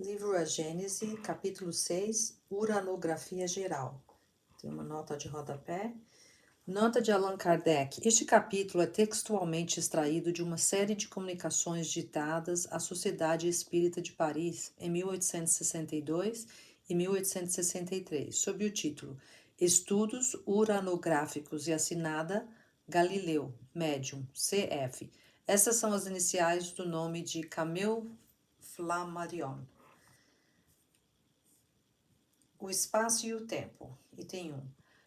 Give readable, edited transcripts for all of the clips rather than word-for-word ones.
Livro A Gênese, capítulo 6, Uranografia Geral. Tem uma nota de rodapé. Nota de Allan Kardec. Este capítulo é textualmente extraído de uma série de comunicações ditadas à Sociedade Espírita de Paris em 1862 e 1863, sob o título Estudos Uranográficos e assinada Galileu, médium, CF. Essas são as iniciais do nome de Camille Flammarion. O espaço e o tempo. Item 1.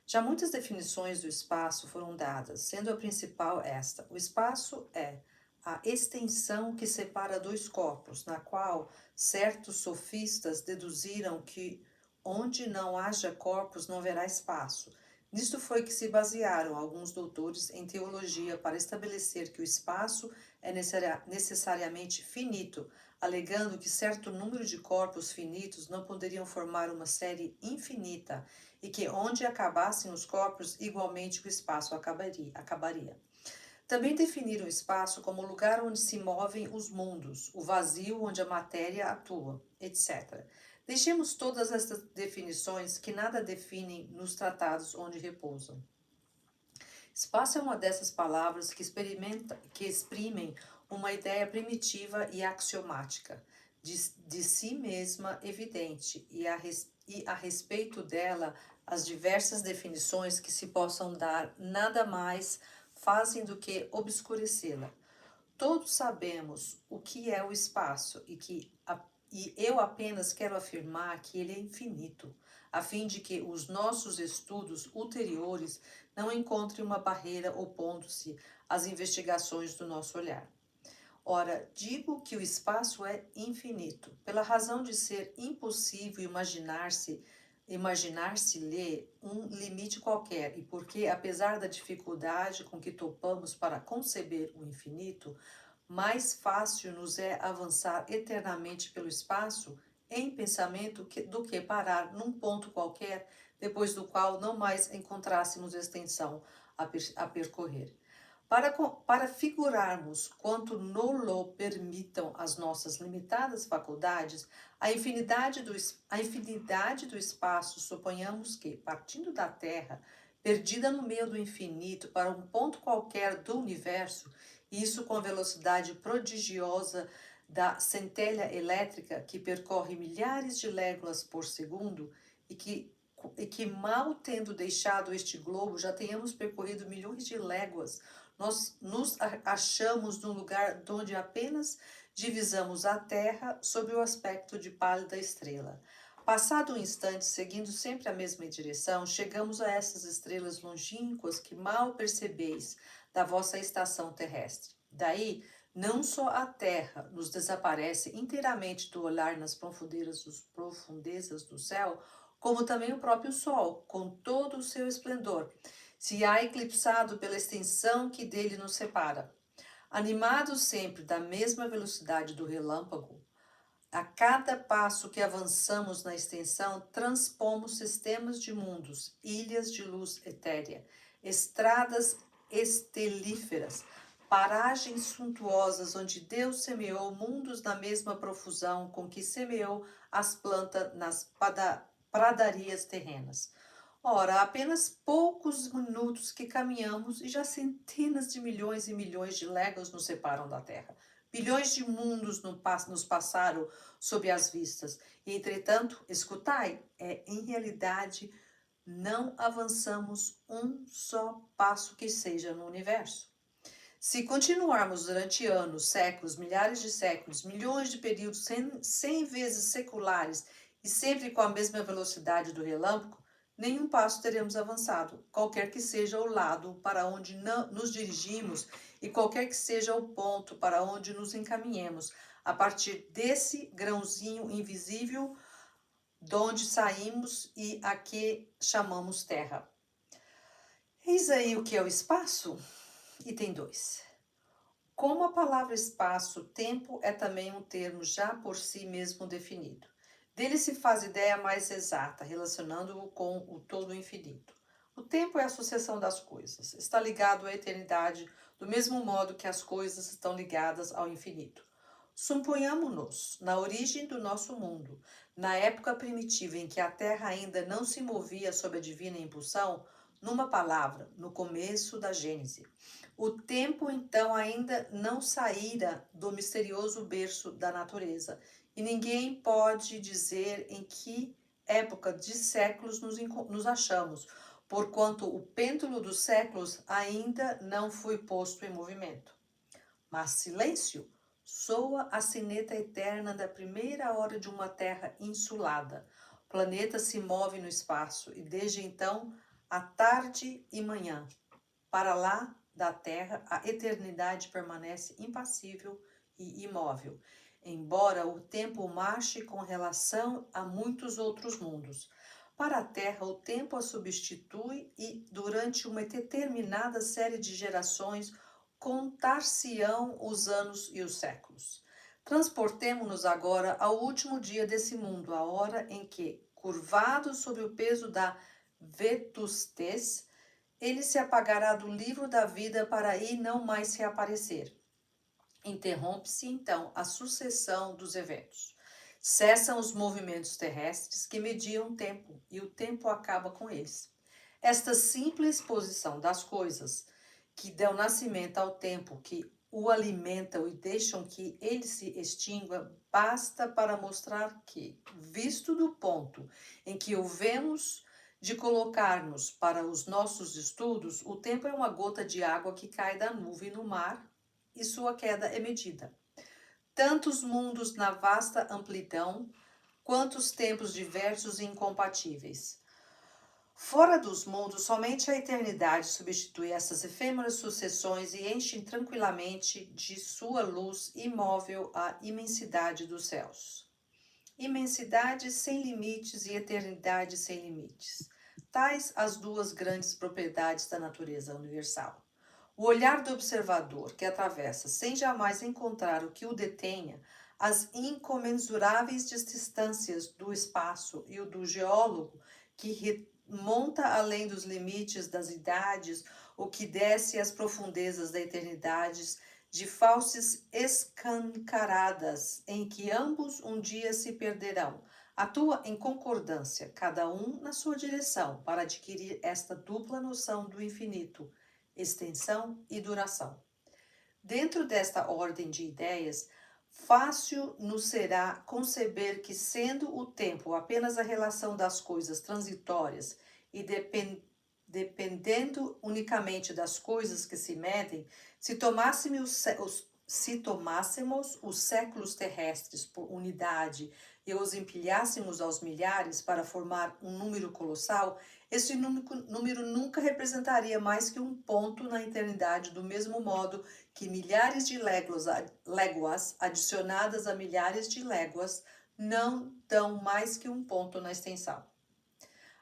Já muitas definições do espaço foram dadas, sendo a principal esta. O espaço é a extensão que separa dois corpos, na qual certos sofistas deduziram que onde não haja corpos não haverá espaço. Nisto foi que se basearam alguns doutores em teologia para estabelecer que o espaço é necessariamente finito, alegando que certo número de corpos finitos não poderiam formar uma série infinita e que onde acabassem os corpos, igualmente o espaço acabaria. Também definiram o espaço como o lugar onde se movem os mundos, o vazio onde a matéria atua, etc. Deixemos todas estas definições que nada definem nos tratados onde repousam. Espaço é uma dessas palavras que exprimem uma ideia primitiva e axiomática, de si mesma evidente, e a respeito dela, as diversas definições que se possam dar nada mais fazem do que obscurecê-la. Todos sabemos o que é o espaço e eu apenas quero afirmar que ele é infinito, a fim de que os nossos estudos ulteriores não encontrem uma barreira opondo-se às investigações do nosso olhar. Ora, digo que o espaço é infinito, pela razão de ser impossível imaginar-se-lhe um limite qualquer, e porque, apesar da dificuldade com que topamos para conceber o infinito, mais fácil nos é avançar eternamente pelo espaço em pensamento do que parar num ponto qualquer, depois do qual não mais encontrássemos extensão a percorrer. Para figurarmos quanto nolo permitam as nossas limitadas faculdades, a infinidade do espaço, suponhamos que, partindo da Terra, perdida no meio do infinito para um ponto qualquer do universo, e isso com a velocidade prodigiosa da centelha elétrica que percorre milhares de léguas por segundo e que mal tendo deixado este globo já tenhamos percorrido milhões de léguas, nós nos achamos num lugar onde apenas divisamos a Terra sob o aspecto de pálida estrela. Passado um instante, seguindo sempre a mesma direção, chegamos a essas estrelas longínquas que mal percebeis da vossa estação terrestre. Daí, não só a Terra nos desaparece inteiramente do olhar nas profundezas do céu, como também o próprio Sol, com todo o seu esplendor, se há eclipsado pela extensão que dele nos separa. Animados sempre da mesma velocidade do relâmpago, a cada passo que avançamos na extensão, transpomos sistemas de mundos, ilhas de luz etérea, estradas estelíferas, paragens suntuosas onde Deus semeou mundos na mesma profusão com que semeou as plantas nas pradarias terrenas. Ora, há apenas poucos minutos que caminhamos e já centenas de milhões e milhões de léguas nos separam da Terra. Bilhões de mundos nos passaram sob as vistas. E, entretanto, escutai, em realidade, não avançamos um só passo que seja no universo. Se continuarmos durante anos, séculos, milhares de séculos, milhões de períodos 100 vezes seculares e sempre com a mesma velocidade do relâmpago, nenhum passo teremos avançado, qualquer que seja o lado para onde nos dirigimos e qualquer que seja o ponto para onde nos encaminhemos, a partir desse grãozinho invisível de onde saímos e a que chamamos Terra. Eis aí o que é o espaço? Item 2. Como a palavra espaço-tempo é também um termo já por si mesmo definido. Dele se faz ideia mais exata, relacionando-o com o todo infinito. O tempo é a sucessão das coisas. Está ligado à eternidade, do mesmo modo que as coisas estão ligadas ao infinito. Suponhamos-nos na origem do nosso mundo, na época primitiva em que a Terra ainda não se movia sob a divina impulsão, numa palavra, no começo da Gênese. O tempo então ainda não saíra do misterioso berço da natureza, e ninguém pode dizer em que época de séculos nos achamos, porquanto o pêndulo dos séculos ainda não foi posto em movimento. Mas silêncio! Soa a sineta eterna da primeira hora de uma terra insulada. O planeta se move no espaço e desde então, a tarde e manhã, para lá da Terra, a eternidade permanece impassível e imóvel, embora o tempo marche com relação a muitos outros mundos. Para a Terra, o tempo a substitui e, durante uma determinada série de gerações, contar-se-ão os anos e os séculos. Transportemo-nos agora ao último dia desse mundo, a hora em que, curvado sob o peso da vetustez, ele se apagará do livro da vida para aí não mais reaparecer. Interrompe-se então a sucessão dos eventos. Cessam os movimentos terrestres que mediam o tempo e o tempo acaba com eles. Esta simples posição das coisas que dão nascimento ao tempo, que o alimentam e deixam que ele se extingua, basta para mostrar que, visto do ponto em que o vemos de colocar-nos para os nossos estudos, o tempo é uma gota de água que cai da nuvem no mar e sua queda é medida. Tantos mundos na vasta amplidão, quantos tempos diversos e incompatíveis. Fora dos mundos, somente a eternidade substitui essas efêmeras sucessões e enche tranquilamente de sua luz imóvel a imensidade dos céus. Imensidade sem limites e eternidade sem limites. Tais as duas grandes propriedades da natureza universal. O olhar do observador que atravessa, sem jamais encontrar o que o detenha, as incomensuráveis distâncias do espaço e o do geólogo que remonta além dos limites das idades, o que desce às profundezas da eternidade, de fauces escancaradas, em que ambos um dia se perderão, atua em concordância, cada um na sua direção, para adquirir esta dupla noção do infinito, extensão e duração. Dentro desta ordem de ideias, fácil nos será conceber que, sendo o tempo apenas a relação das coisas transitórias e dependendo unicamente das coisas que se medem, se tomássemos os séculos terrestres por unidade e os empilhássemos aos milhares para formar um número colossal, esse número nunca representaria mais que um ponto na eternidade, do mesmo modo que milhares de léguas adicionadas a milhares de léguas não dão mais que um ponto na extensão.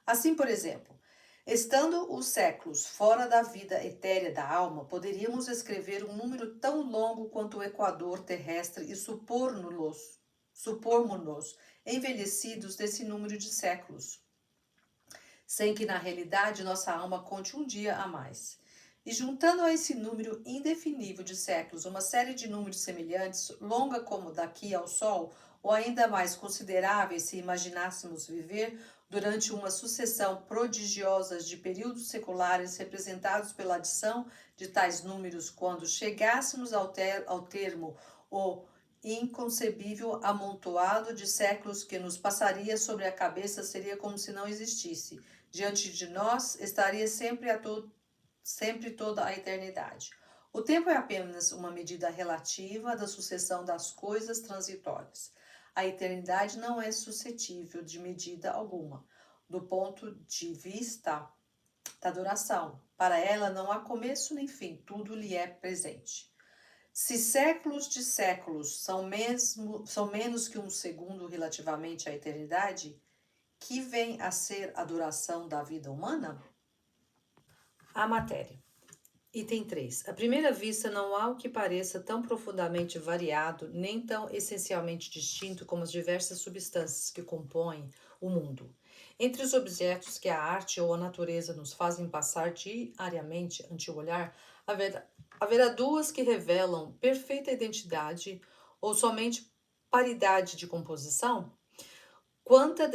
Assim, por exemplo, estando os séculos fora da vida etérea da alma, poderíamos escrever um número tão longo quanto o equador terrestre e supormos-nos envelhecidos desse número de séculos, sem que na realidade nossa alma conte um dia a mais. E juntando a esse número indefinível de séculos uma série de números semelhantes, longa como daqui ao Sol, ou ainda mais consideráveis se imaginássemos viver durante uma sucessão prodigiosa de períodos seculares representados pela adição de tais números, quando chegássemos ao termo, o inconcebível amontoado de séculos que nos passaria sobre a cabeça seria como se não existisse. Diante de nós estaria sempre toda a eternidade. O tempo é apenas uma medida relativa da sucessão das coisas transitórias. A eternidade não é suscetível de medida alguma, do ponto de vista da duração. Para ela não há começo nem fim, tudo lhe é presente. Se séculos de séculos são menos que um segundo relativamente à eternidade, que vem a ser a duração da vida humana? A matéria. Item 3. À primeira vista, não há o que pareça tão profundamente variado, nem tão essencialmente distinto como as diversas substâncias que compõem o mundo. Entre os objetos que a arte ou a natureza nos fazem passar diariamente ante o olhar, haverá duas que revelam perfeita identidade, ou somente paridade de composição? Quanta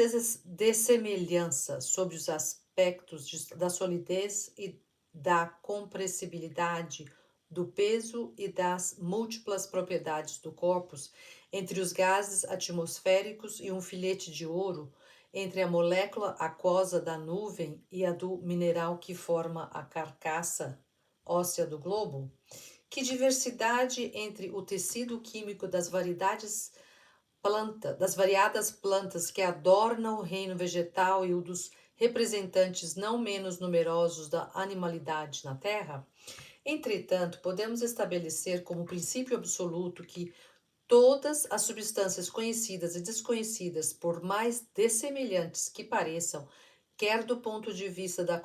dessemelhança sobre os aspectos da solidez e da compressibilidade, do peso e das múltiplas propriedades do corpus entre os gases atmosféricos e um filete de ouro, entre a molécula aquosa da nuvem e a do mineral que forma a carcaça óssea do globo? Que diversidade entre o tecido químico das variadas plantas que adornam o reino vegetal e o dos representantes não menos numerosos da animalidade na Terra? Entretanto, podemos estabelecer como princípio absoluto que todas as substâncias conhecidas e desconhecidas, por mais dessemelhantes que pareçam, quer do ponto de vista da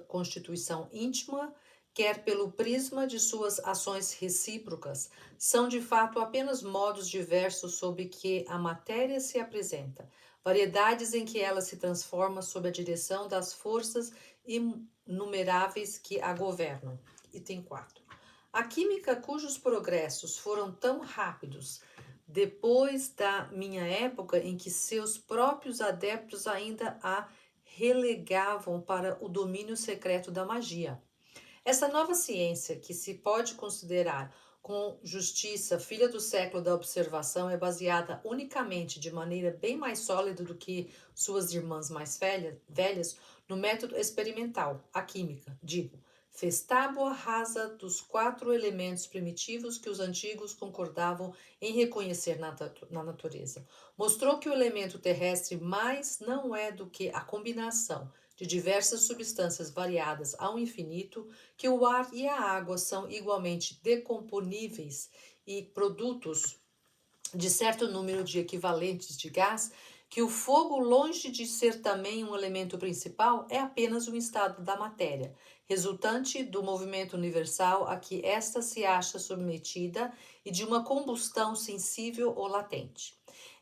constituição íntima, quer pelo prisma de suas ações recíprocas, são de fato apenas modos diversos sob que a matéria se apresenta, variedades em que ela se transforma sob a direção das forças inumeráveis que a governam. Item 4. A química cujos progressos foram tão rápidos depois da minha época em que seus próprios adeptos ainda a relegavam para o domínio secreto da magia. Essa nova ciência, que se pode considerar com justiça filha do século da observação, é baseada unicamente de maneira bem mais sólida do que suas irmãs mais velhas no método experimental, a química, digo. Fez tábua rasa dos 4 elementos primitivos que os antigos concordavam em reconhecer na natureza. Mostrou que o elemento terrestre mais não é do que a combinação de diversas substâncias variadas ao infinito, que o ar e a água são igualmente decomponíveis e produtos de certo número de equivalentes de gás, que o fogo, longe de ser também um elemento principal, é apenas um estado da matéria, resultante do movimento universal a que esta se acha submetida e de uma combustão sensível ou latente.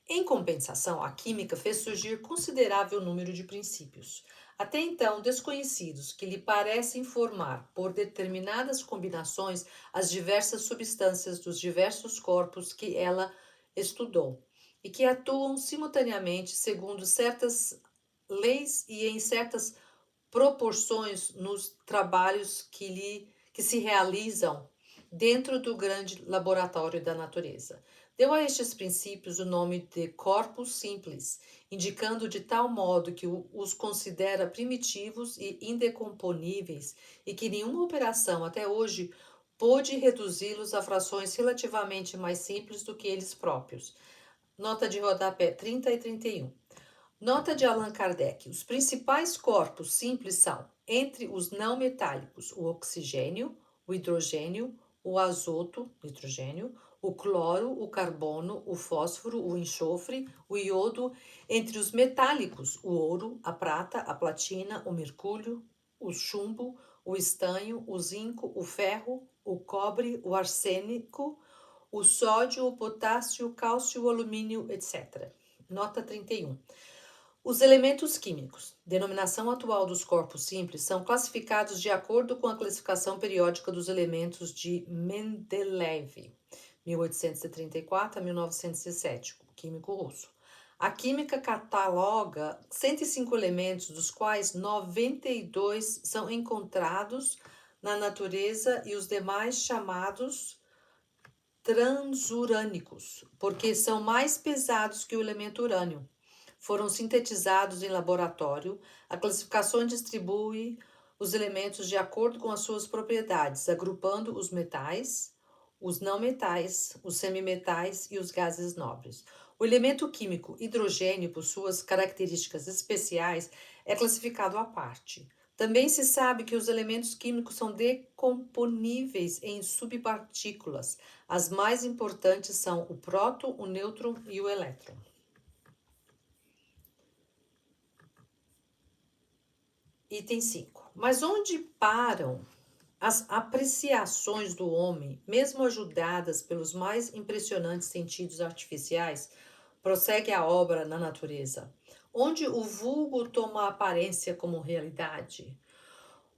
Em compensação, a química fez surgir considerável número de princípios, até então desconhecidos, que lhe parecem formar, por determinadas combinações, as diversas substâncias dos diversos corpos que ela estudou, e que atuam simultaneamente segundo certas leis e em certas proporções nos trabalhos que se realizam dentro do grande laboratório da natureza. Deu a estes princípios o nome de corpus simples, indicando de tal modo que os considera primitivos e indecomponíveis e que nenhuma operação até hoje pôde reduzi-los a frações relativamente mais simples do que eles próprios. Nota de rodapé 30 e 31. Nota de Allan Kardec. Os principais corpos simples são, entre os não metálicos, o oxigênio, o hidrogênio, o azoto, nitrogênio, o cloro, o carbono, o fósforo, o enxofre, o iodo. Entre os metálicos, o ouro, a prata, a platina, o mercúrio, o chumbo, o estanho, o zinco, o ferro, o cobre, o arsênico, o sódio, o potássio, o cálcio, o alumínio, etc. Nota 31. Os elementos químicos, denominação atual dos corpos simples, são classificados de acordo com a classificação periódica dos elementos de Mendeleev, 1834 a 1907, químico russo. A química cataloga 105 elementos, dos quais 92 são encontrados na natureza e os demais chamados transurânicos, porque são mais pesados que o elemento urânio. Foram sintetizados em laboratório. A classificação distribui os elementos de acordo com as suas propriedades, agrupando os metais, os não metais, os semimetais e os gases nobres. O elemento químico hidrogênio, por suas características especiais, é classificado à parte. Também se sabe que os elementos químicos são decomponíveis em subpartículas. As mais importantes são o próton, o nêutron e o elétron. Item 5. Mas onde param as apreciações do homem, mesmo ajudadas pelos mais impressionantes sentidos artificiais? Prossegue a obra na natureza, onde o vulgo toma a aparência como realidade.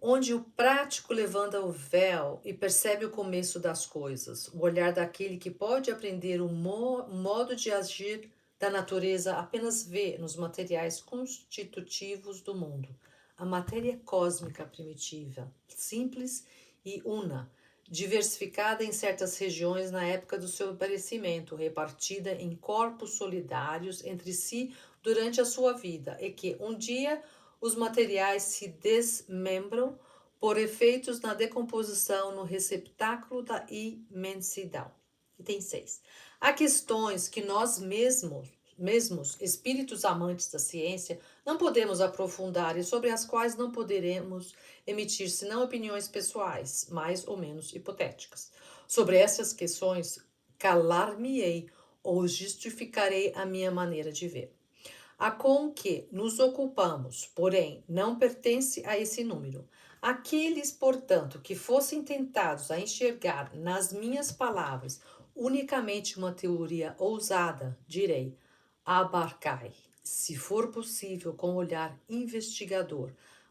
onde o prático levanta o véu e percebe o começo das coisas, o olhar daquele que pode aprender o modo de agir da natureza apenas vê nos materiais constitutivos do mundo. A matéria cósmica primitiva, simples e una, diversificada em certas regiões na época do seu aparecimento, repartida em corpos solidários entre si durante a sua vida, e que um dia os materiais se desmembram por efeitos na decomposição no receptáculo da imensidão. Item 6. Há questões que nós mesmos, espíritos amantes da ciência, não podemos aprofundar e sobre as quais não poderemos emitir senão opiniões pessoais, mais ou menos hipotéticas. Sobre essas questões, calar-me-ei ou justificarei a minha maneira de ver. A com que nos ocupamos, porém, não pertence a esse número. Aqueles, portanto, que fossem tentados a enxergar nas minhas palavras unicamente uma teoria ousada, direi: abarcai, se for possível, com olhar investigador,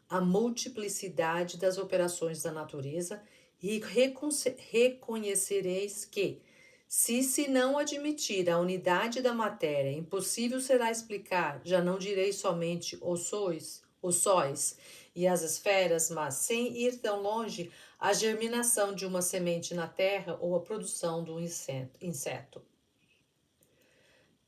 a multiplicidade das operações da natureza e reconhecereis que, se não admitir a unidade da matéria, impossível será explicar, já não direi somente os sóis e as esferas, mas, sem ir tão longe, a germinação de uma semente na terra ou a produção de um inseto.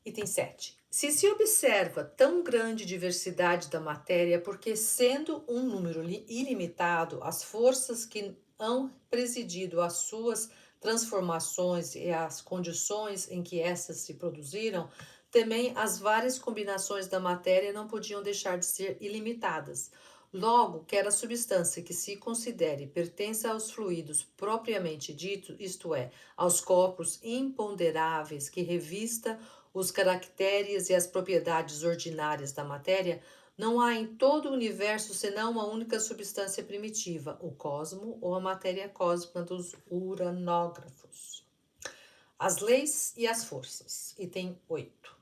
Item 7. Se observa tão grande diversidade da matéria, porque, sendo um número ilimitado, as forças que hão presidido às suas transformações e as condições em que essas se produziram, também as várias combinações da matéria não podiam deixar de ser ilimitadas. Logo, quer a substância que se considere pertença aos fluidos propriamente dito, isto é, aos corpos imponderáveis que revista os caracteres e as propriedades ordinárias da matéria, não há em todo o universo senão uma única substância primitiva, o cosmo ou a matéria cósmica dos uranógrafos. As leis e as forças. Item 8.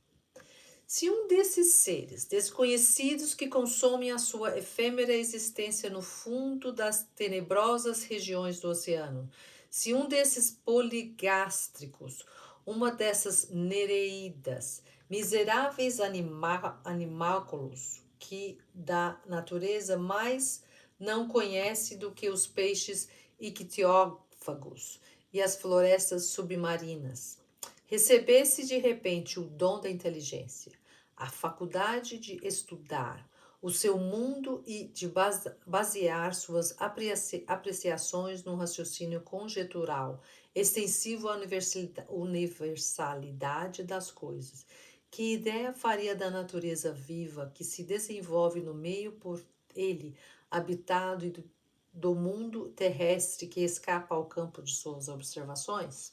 Se um desses seres desconhecidos que consomem a sua efêmera existência no fundo das tenebrosas regiões do oceano, se um desses poligástricos, uma dessas nereidas, miseráveis animáculos que da natureza mais não conhece do que os peixes ictiófagos e as florestas submarinas, recebesse de repente o dom da inteligência, a faculdade de estudar o seu mundo e de basear suas apreciações num raciocínio conjetural extensivo à universalidade das coisas. Que ideia faria da natureza viva que se desenvolve no meio por ele habitado e do mundo terrestre que escapa ao campo de suas observações?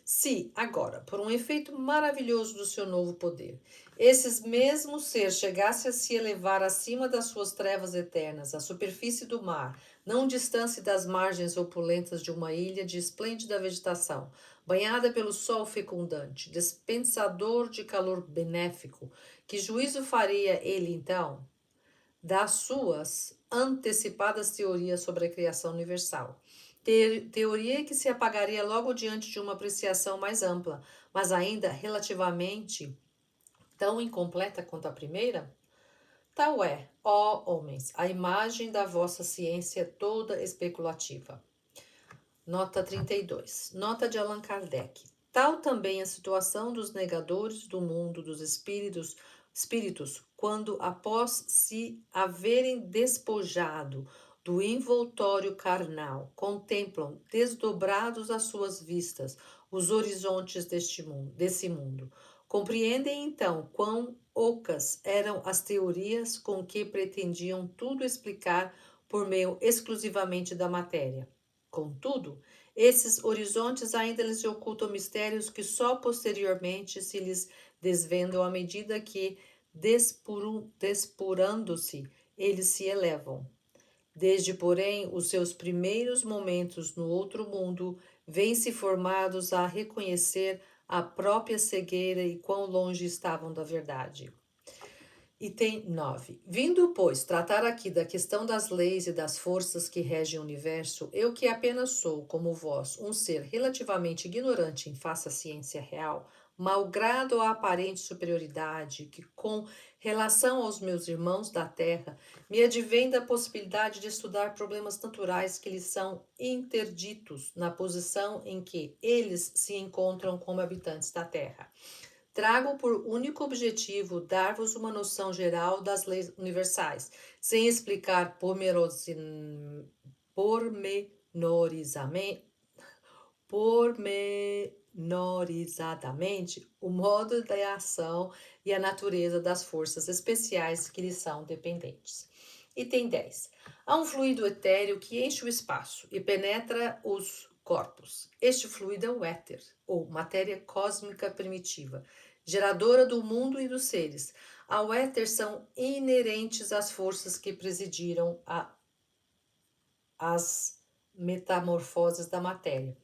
Se, agora, por um efeito maravilhoso do seu novo poder, esses mesmos seres chegassem a se elevar acima das suas trevas eternas, à superfície do mar, não distante das margens opulentas de uma ilha de esplêndida vegetação, banhada pelo sol fecundante, dispensador de calor benéfico, que juízo faria ele, então, das suas antecipadas teorias sobre a criação universal? Teoria que se apagaria logo diante de uma apreciação mais ampla, mas ainda relativamente tão incompleta quanto a primeira? Tal é, ó homens, a imagem da vossa ciência toda especulativa. Nota 32. Nota de Allan Kardec. Tal também a situação dos negadores do mundo dos espíritos, quando, após se haverem despojado do envoltório carnal, contemplam, desdobrados às suas vistas, os horizontes desse mundo. Compreendem, então, quão ocas eram as teorias com que pretendiam tudo explicar por meio exclusivamente da matéria. Contudo, esses horizontes ainda lhes ocultam mistérios que só posteriormente se lhes desvendam à medida que, despurando-se, eles se elevam. Desde, porém, os seus primeiros momentos no outro mundo, vêm-se formados a reconhecer a própria cegueira e quão longe estavam da verdade. Item 9. Vindo, pois, tratar aqui da questão das leis e das forças que regem o universo, eu que apenas sou, como vós, um ser relativamente ignorante em face à ciência real, malgrado a aparente superioridade que, com relação aos meus irmãos da Terra, me advém da possibilidade de estudar problemas naturais que lhes são interditos na posição em que eles se encontram como habitantes da Terra. Trago por único objetivo dar-vos uma noção geral das leis universais, sem explicar pormenorizadamente o modo de ação e a natureza das forças especiais que lhes são dependentes. Item 10. Há um fluido etéreo que enche o espaço e penetra os corpos. Este fluido é o éter, ou matéria cósmica primitiva, geradora do mundo e dos seres. Ao éter são inerentes as forças que presidiram as metamorfoses da matéria,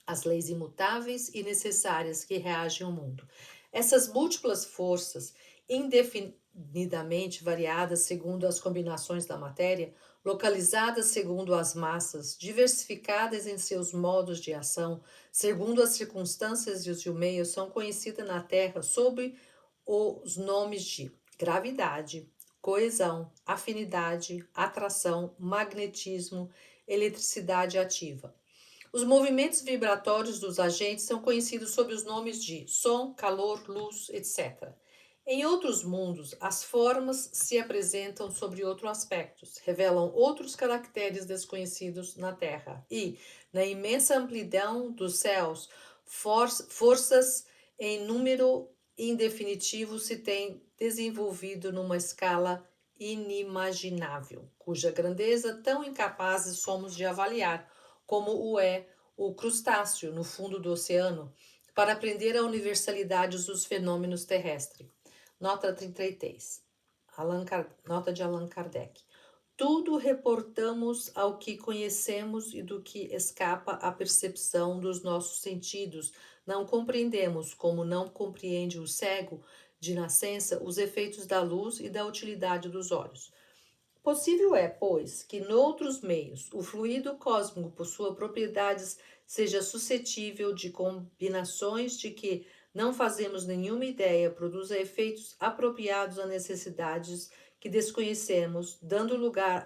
as leis imutáveis e necessárias que reagem ao mundo. Essas múltiplas forças, indefinidamente variadas segundo as combinações da matéria, localizadas segundo as massas, diversificadas em seus modos de ação, segundo as circunstâncias e o meio, são conhecidas na Terra sob os nomes de gravidade, coesão, afinidade, atração, magnetismo, eletricidade ativa. Os movimentos vibratórios dos agentes são conhecidos sob os nomes de som, calor, luz, etc. Em outros mundos, as formas se apresentam sob outros aspectos, revelam outros caracteres desconhecidos na Terra e, na imensa amplidão dos céus, forças em número indefinitivo se têm desenvolvido numa escala inimaginável, cuja grandeza tão incapazes somos de avaliar, como o é o crustáceo no fundo do oceano, para aprender a universalidade dos fenômenos terrestres. Nota 33. Nota de Allan Kardec. Tudo reportamos ao que conhecemos e do que escapa à percepção dos nossos sentidos. Não compreendemos, como não compreende o cego de nascença, os efeitos da luz e da utilidade dos olhos. Possível é, pois, que noutros meios o fluido cósmico, por suas propriedades, seja suscetível de combinações de que não fazemos nenhuma ideia, produza efeitos apropriados a necessidades que desconhecemos, dando lugar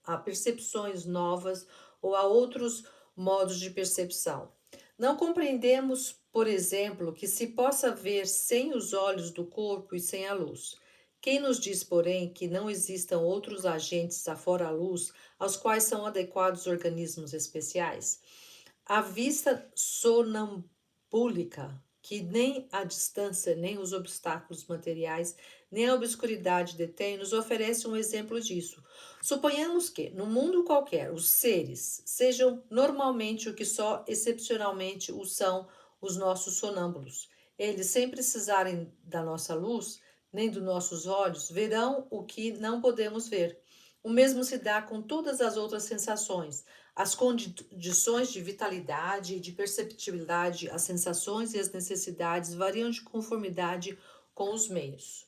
a percepções novas ou a outros modos de percepção. Não compreendemos, por exemplo, que se possa ver sem os olhos do corpo e sem a luz. Quem nos diz, porém, que não existam outros agentes afora a luz, aos quais são adequados organismos especiais? A vista sonambúlica, que nem a distância, nem os obstáculos materiais, nem a obscuridade detém, nos oferece um exemplo disso. Suponhamos que, no mundo qualquer, os seres sejam normalmente o que só excepcionalmente o são os nossos sonâmbulos. Eles, sem precisarem da nossa luz, nem dos nossos olhos, verão o que não podemos ver. O mesmo se dá com todas as outras sensações. As condições de vitalidade e de perceptibilidade, as sensações e as necessidades variam de conformidade com os meios.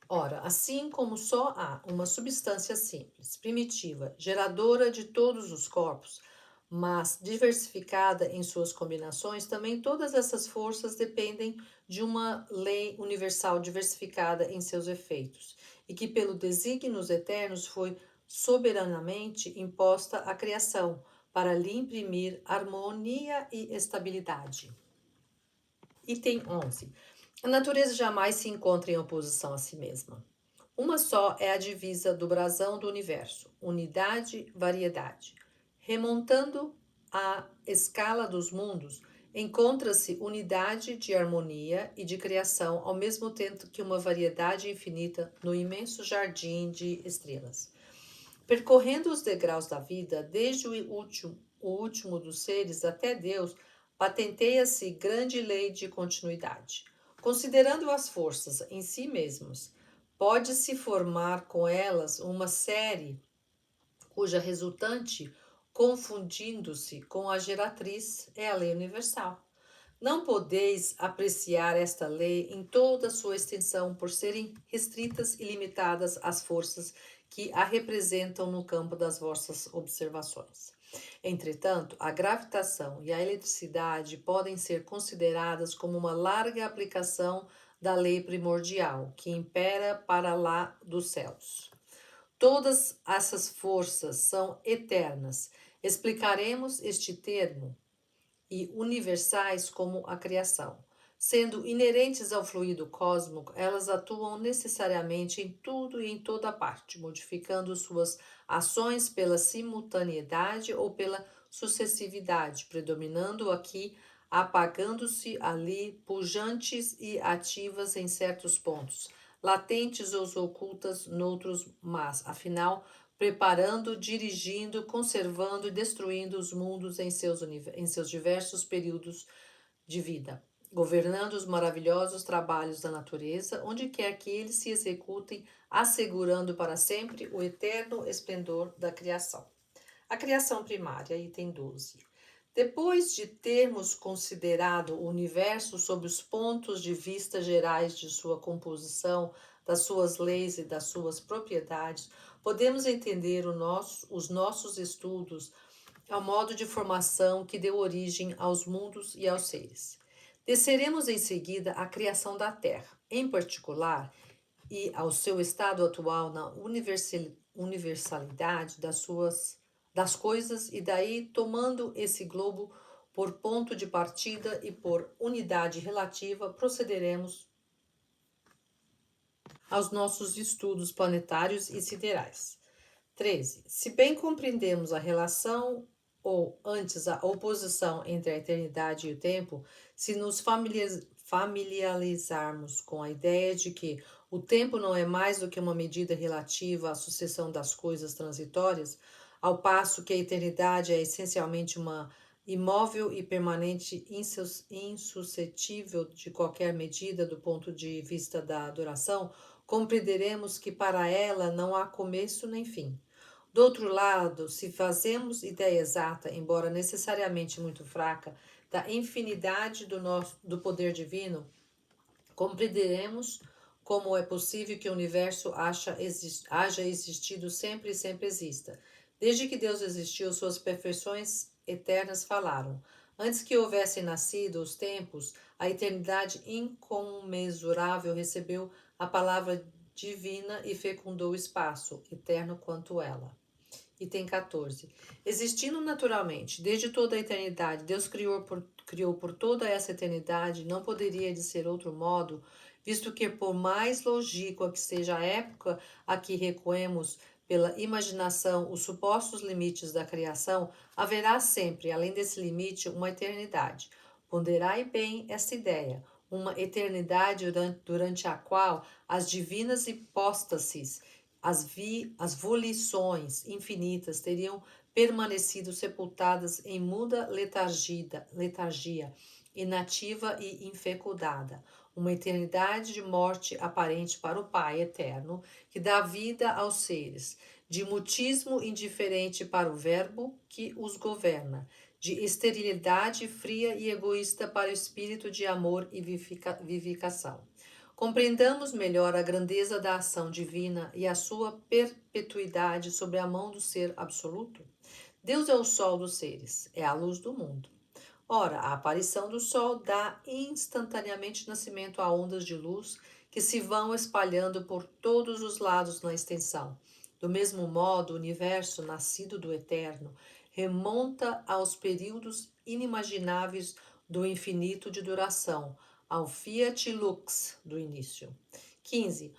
Ora, assim como só há uma substância simples, primitiva, geradora de todos os corpos, mas diversificada em suas combinações, também todas essas forças dependem de uma lei universal diversificada em seus efeitos, e que pelo desígnios eternos foi soberanamente imposta à criação, para lhe imprimir harmonia e estabilidade. Item 11. A natureza jamais se encontra em oposição a si mesma. Uma só é a divisa do brasão do universo, unidade, variedade. Remontando a escala dos mundos, encontra-se unidade de harmonia e de criação, ao mesmo tempo que uma variedade infinita no imenso jardim de estrelas. Percorrendo os degraus da vida, desde o último dos seres até Deus, patenteia-se grande lei de continuidade. Considerando as forças em si mesmas, pode-se formar com elas uma série cuja resultante, confundindo-se com a geratriz, é a lei universal. Não podeis apreciar esta lei em toda a sua extensão por serem restritas e limitadas às forças que a representam no campo das vossas observações. Entretanto, a gravitação e a eletricidade podem ser consideradas como uma larga aplicação da lei primordial, que impera para lá dos céus. Todas essas forças são eternas. Explicaremos este termo e universais como a criação. Sendo inerentes ao fluido cósmico, elas atuam necessariamente em tudo e em toda parte, modificando suas ações pela simultaneidade ou pela sucessividade, predominando aqui, apagando-se ali, pujantes e ativas em certos pontos, latentes ou ocultas noutros, mas, afinal, preparando, dirigindo, conservando e destruindo os mundos em seus diversos períodos de vida, governando os maravilhosos trabalhos da natureza, onde quer que eles se executem, assegurando para sempre o eterno esplendor da criação. A criação primária, item 12. Depois de termos considerado o universo sob os pontos de vista gerais de sua composição, das suas leis e das suas propriedades, podemos entender os nossos estudos ao modo de formação que deu origem aos mundos e aos seres. Desceremos em seguida à criação da Terra, em particular, e ao seu estado atual na universalidade das coisas, e daí, tomando esse globo por ponto de partida e por unidade relativa, procederemos aos nossos estudos planetários e siderais. 13. Se bem compreendemos a relação ou antes a oposição entre a eternidade e o tempo, se nos familiarizarmos com a ideia de que o tempo não é mais do que uma medida relativa à sucessão das coisas transitórias, ao passo que a eternidade é essencialmente uma imóvel e permanente, insuscetível de qualquer medida do ponto de vista da duração, compreenderemos que para ela não há começo nem fim. Do outro lado, se fazemos ideia exata, embora necessariamente muito fraca, da infinidade do poder divino, compreenderemos como é possível que o universo haja existido sempre e sempre exista. Desde que Deus existiu, suas perfeições eternas falaram. Antes que houvessem nascido os tempos, a eternidade incomensurável recebeu a palavra divina e fecundou o espaço, eterno quanto ela. Item 14. Existindo naturalmente, desde toda a eternidade, Deus criou por toda essa eternidade, não poderia de ser outro modo, visto que por mais longínqua que seja a época a que recuemos pela imaginação os supostos limites da criação, haverá sempre, além desse limite, uma eternidade. Ponderai bem essa ideia, uma eternidade durante a qual as divinas hipóstases, as volições infinitas teriam permanecido sepultadas em muda letargia, inativa e infecundada, uma eternidade de morte aparente para o Pai eterno, que dá vida aos seres, de mutismo indiferente para o Verbo que os governa, de esterilidade fria e egoísta para o espírito de amor e vivificação. Compreendamos melhor a grandeza da ação divina e a sua perpetuidade sobre a mão do ser absoluto. Deus é o sol dos seres, é a luz do mundo. Ora, a aparição do sol dá instantaneamente nascimento a ondas de luz que se vão espalhando por todos os lados na extensão. Do mesmo modo, o universo, nascido do eterno, remonta aos períodos inimagináveis do infinito de duração, ao fiat lux do início. 15.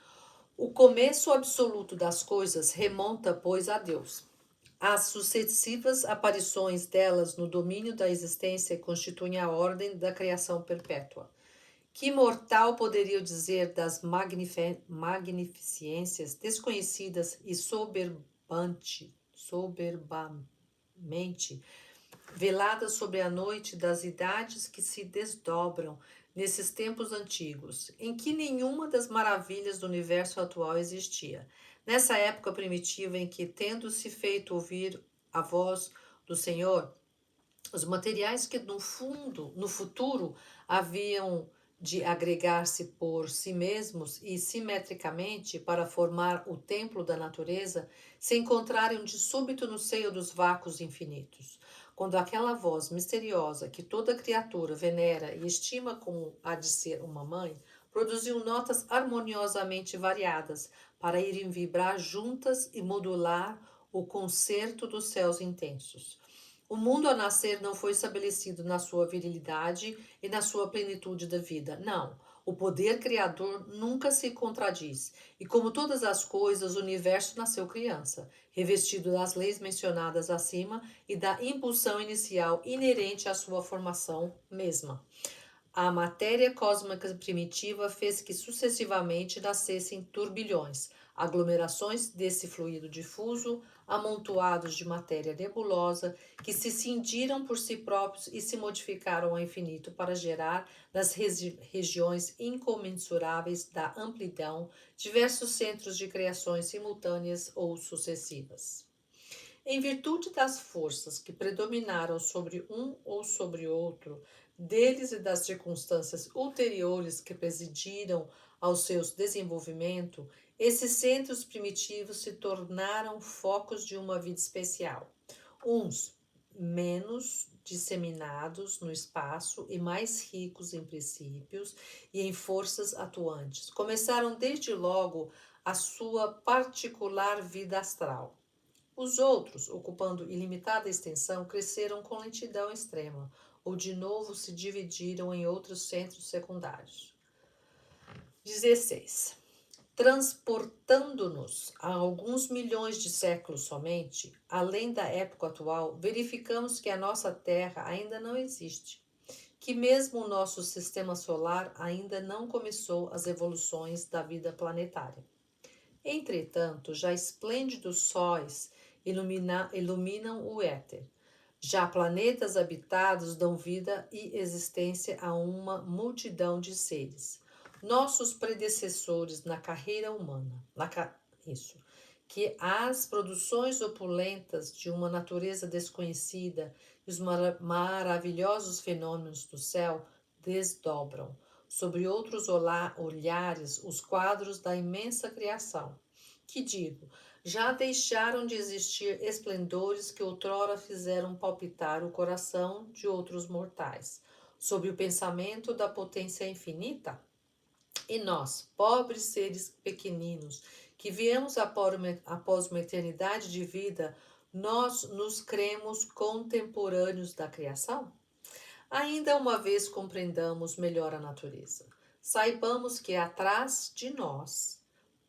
O começo absoluto das coisas remonta, pois, a Deus. As sucessivas aparições delas no domínio da existência constituem a ordem da criação perpétua. Que mortal poderia dizer das magnificências desconhecidas e soberbamente veladas sobre a noite das idades que se desdobram nesses tempos antigos, em que nenhuma das maravilhas do universo atual existia. Nessa época primitiva em que, tendo-se feito ouvir a voz do Senhor, Os materiais que no futuro, haviam de agregar-se por si mesmos e simetricamente para formar o templo da natureza, se encontraram de súbito no seio dos vácuos infinitos. Quando aquela voz misteriosa que toda criatura venera e estima como há de ser uma mãe, produziu notas harmoniosamente variadas para irem vibrar juntas e modular o concerto dos céus intensos. O mundo a nascer não foi estabelecido na sua virilidade e na sua plenitude da vida. Não. O poder criador nunca se contradiz. E como todas as coisas, o universo nasceu criança, revestido das leis mencionadas acima e da impulsão inicial inerente à sua formação mesma. A matéria cósmica primitiva fez que sucessivamente nascessem turbilhões, aglomerações desse fluido difuso, amontoados de matéria nebulosa, que se cindiram por si próprios e se modificaram ao infinito para gerar, nas regiões incomensuráveis da amplidão, diversos centros de criações simultâneas ou sucessivas. Em virtude das forças que predominaram sobre um ou sobre outro, deles e das circunstâncias ulteriores que presidiram ao seu desenvolvimento, esses centros primitivos se tornaram focos de uma vida especial. Uns menos disseminados no espaço e mais ricos em princípios e em forças atuantes. Começaram desde logo a sua particular vida astral. Os outros, ocupando ilimitada extensão, cresceram com lentidão extrema, ou de novo se dividiram em outros centros secundários. 16. Transportando-nos a alguns milhões de séculos somente, além da época atual, verificamos que a nossa Terra ainda não existe, que mesmo o nosso sistema solar ainda não começou as evoluções da vida planetária. Entretanto, já esplêndidos sóis iluminam o éter. Já planetas habitados dão vida e existência a uma multidão de seres. Nossos predecessores na carreira humana, que as produções opulentas de uma natureza desconhecida e os maravilhosos fenômenos do céu desdobram sobre outros olhares os quadros da imensa criação. Que digo, já deixaram de existir esplendores que outrora fizeram palpitar o coração de outros mortais, sob o pensamento da potência infinita? E nós, pobres seres pequeninos, que viemos após uma eternidade de vida, nós nos cremos contemporâneos da criação? Ainda uma vez compreendamos melhor a natureza. Saibamos que atrás de nós,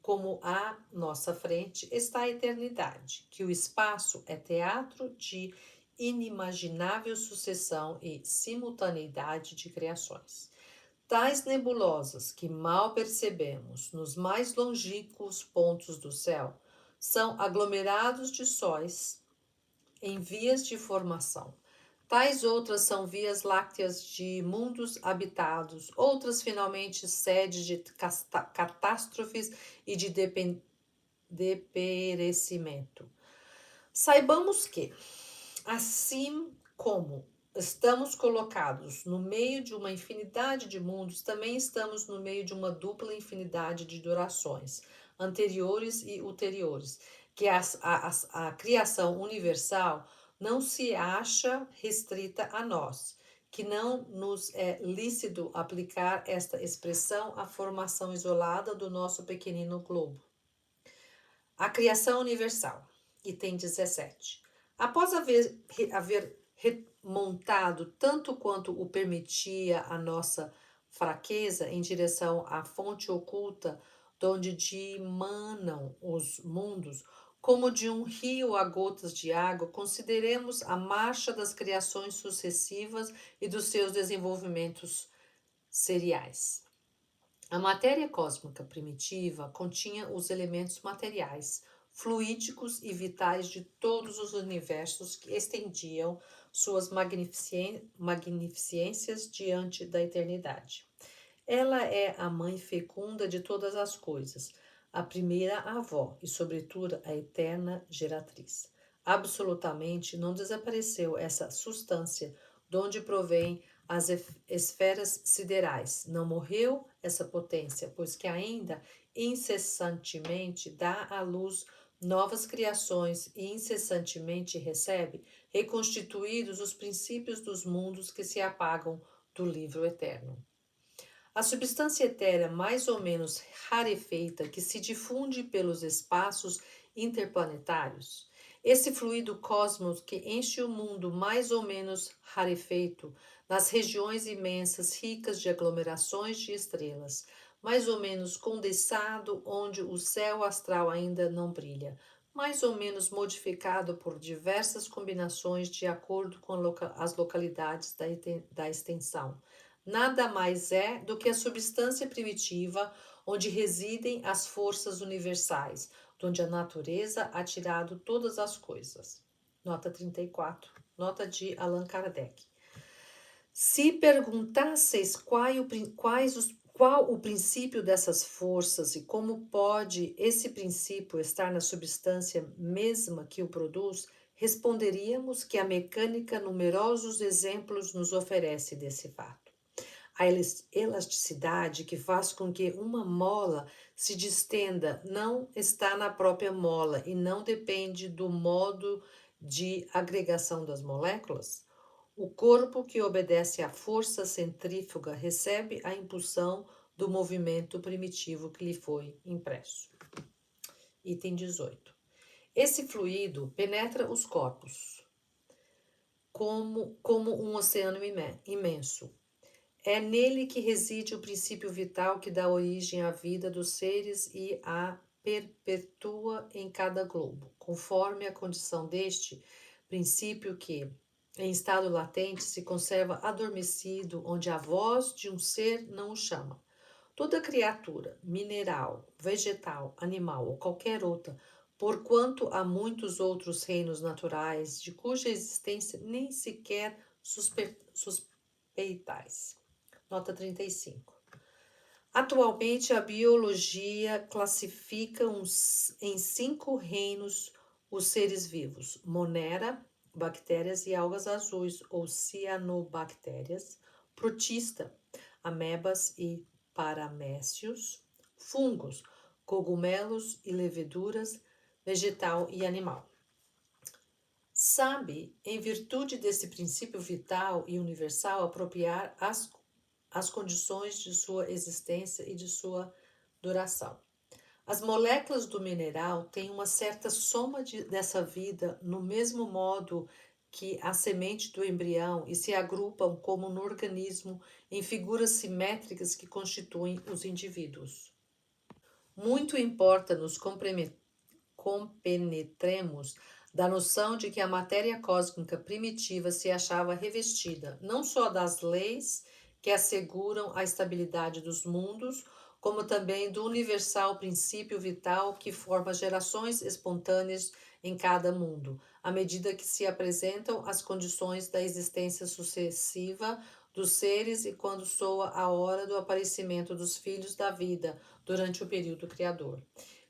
como à nossa frente, está a eternidade, que o espaço é teatro de inimaginável sucessão e simultaneidade de criações. Tais nebulosas que mal percebemos nos mais longínquos pontos do céu são aglomerados de sóis em vias de formação. Tais outras são vias lácteas de mundos habitados, outras finalmente sedes de catástrofes e de deperecimento. Saibamos que, assim como estamos colocados no meio de uma infinidade de mundos, também estamos no meio de uma dupla infinidade de durações, anteriores e ulteriores, que a criação universal não se acha restrita a nós, que não nos é lícito aplicar esta expressão à formação isolada do nosso pequenino globo. A criação universal, item 17. Após haver remontado tanto quanto o permitia a nossa fraqueza em direção à fonte oculta donde dimanam os mundos, como de um rio a gotas de água, consideremos a marcha das criações sucessivas e dos seus desenvolvimentos seriais. A matéria cósmica primitiva continha os elementos materiais, fluídicos e vitais de todos os universos que estendiam suas magnificências diante da eternidade. Ela é a mãe fecunda de todas as coisas, a primeira avó e, sobretudo, a eterna geratriz. Absolutamente não desapareceu essa substância de onde provém as esferas siderais. Não morreu essa potência, pois que ainda incessantemente dá à luz novas criações e incessantemente recebe reconstituídos os princípios dos mundos que se apagam do livro eterno. A substância etérea mais ou menos rarefeita que se difunde pelos espaços interplanetários, esse fluido cósmico que enche o mundo mais ou menos rarefeito nas regiões imensas ricas de aglomerações de estrelas, mais ou menos condensado onde o céu astral ainda não brilha, mais ou menos modificado por diversas combinações de acordo com as localidades da extensão. Nada mais é do que a substância primitiva onde residem as forças universais, onde a natureza ha tirado todas as coisas. Nota 34, nota de Allan Kardec. Se perguntasseis qual o princípio dessas forças e como pode esse princípio estar na substância mesma que o produz, responderíamos que a mecânica numerosos exemplos nos oferece desse fato. A elasticidade que faz com que uma mola se distenda não está na própria mola e não depende do modo de agregação das moléculas. O corpo que obedece à força centrífuga recebe a impulsão do movimento primitivo que lhe foi impresso. Item 18. Esse fluido penetra os corpos como um oceano imenso. É nele que reside o princípio vital que dá origem à vida dos seres e a perpetua em cada globo, conforme a condição deste princípio que, em estado latente, se conserva adormecido, onde a voz de um ser não o chama. Toda criatura, mineral, vegetal, animal ou qualquer outra, porquanto há muitos outros reinos naturais de cuja existência nem sequer suspeitais. Nota 35. Atualmente, a biologia classifica em 5 reinos os seres vivos: Monera, bactérias e algas azuis ou cianobactérias, protista, amebas e paramécios, fungos, cogumelos e leveduras, vegetal e animal. Sabe, em virtude desse princípio vital e universal, apropriar as condições de sua existência e de sua duração. As moléculas do mineral têm uma certa soma dessa vida no mesmo modo que a semente do embrião e se agrupam como no organismo em figuras simétricas que constituem os indivíduos. Muito importa nos compenetremos da noção de que a matéria cósmica primitiva se achava revestida não só das leis que asseguram a estabilidade dos mundos, como também do universal princípio vital que forma gerações espontâneas em cada mundo, à medida que se apresentam as condições da existência sucessiva dos seres e quando soa a hora do aparecimento dos filhos da vida durante o período criador.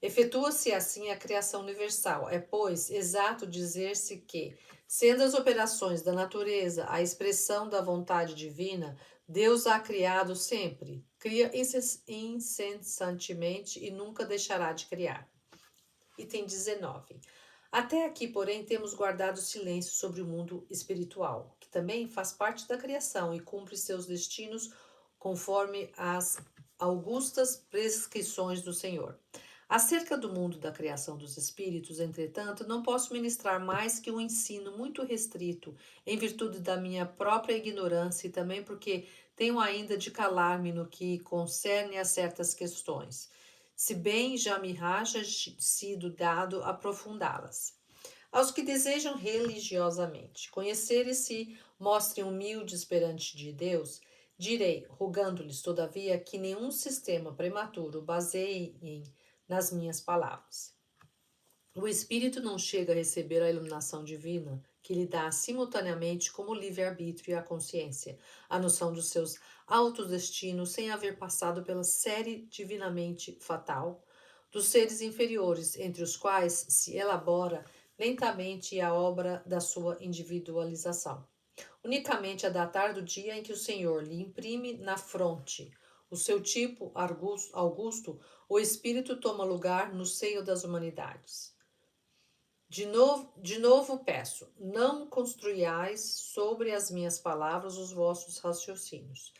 Efetua-se assim a criação universal. É, pois, exato dizer-se que, sendo as operações da natureza a expressão da vontade divina, Deus a criado sempre, cria incessantemente e nunca deixará de criar. Item 19. Até aqui, porém, temos guardado silêncio sobre o mundo espiritual, que também faz parte da criação e cumpre seus destinos conforme as augustas prescrições do Senhor. Acerca do mundo da criação dos espíritos, entretanto, não posso ministrar mais que um ensino muito restrito, em virtude da minha própria ignorância e também porque tenho ainda de calar-me no que concerne a certas questões, se bem já me haja sido dado aprofundá-las. Aos que desejam religiosamente conhecer e se mostrem humildes perante de Deus, direi, rogando-lhes, todavia, que nenhum sistema prematuro baseiem nas minhas palavras. O espírito não chega a receber a iluminação divina que lhe dá simultaneamente como livre-arbítrio e a consciência, a noção dos seus altos destinos sem haver passado pela série divinamente fatal dos seres inferiores, entre os quais se elabora lentamente a obra da sua individualização. Unicamente a datar do dia em que o Senhor lhe imprime na fronte o seu tipo augusto, o Espírito toma lugar no seio das humanidades. De novo peço, não construiais sobre as minhas palavras os vossos raciocínios,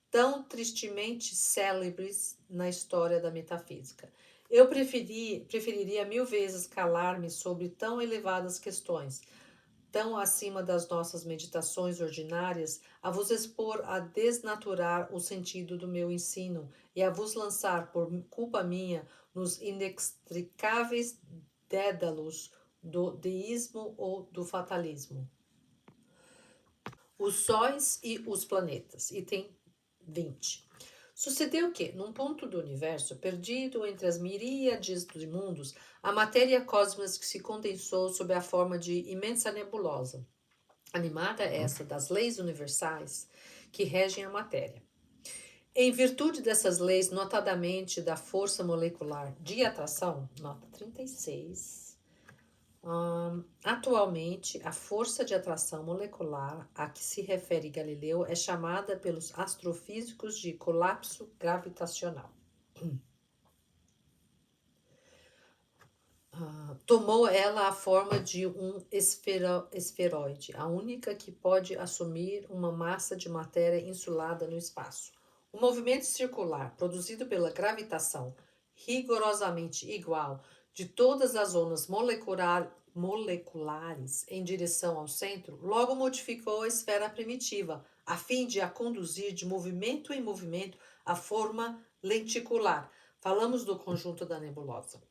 tão tristemente célebres na história da metafísica. Eu preferiria 1000 vezes calar-me sobre tão elevadas questões, tão acima das nossas meditações ordinárias, a vos expor a desnaturar o sentido do meu ensino e a vos lançar, por culpa minha, nos inextricáveis dédalos do deísmo ou do fatalismo. Os sóis e os planetas. Item 20. Sucedeu que, num ponto do universo, perdido entre as miríades de mundos, a matéria cósmica se condensou sob a forma de imensa nebulosa, animada essa das leis universais que regem a matéria. Em virtude dessas leis, notadamente da força molecular de atração, nota 36, atualmente, a força de atração molecular a que se refere Galileu é chamada pelos astrofísicos de colapso gravitacional. Tomou ela a forma de um esferoide, a única que pode assumir uma massa de matéria insulada no espaço. O movimento circular produzido pela gravitação, rigorosamente igual, de todas as ondas moleculares em direção ao centro, logo modificou a esfera primitiva, a fim de a conduzir de movimento em movimento à forma lenticular. Falamos do conjunto da nebulosa.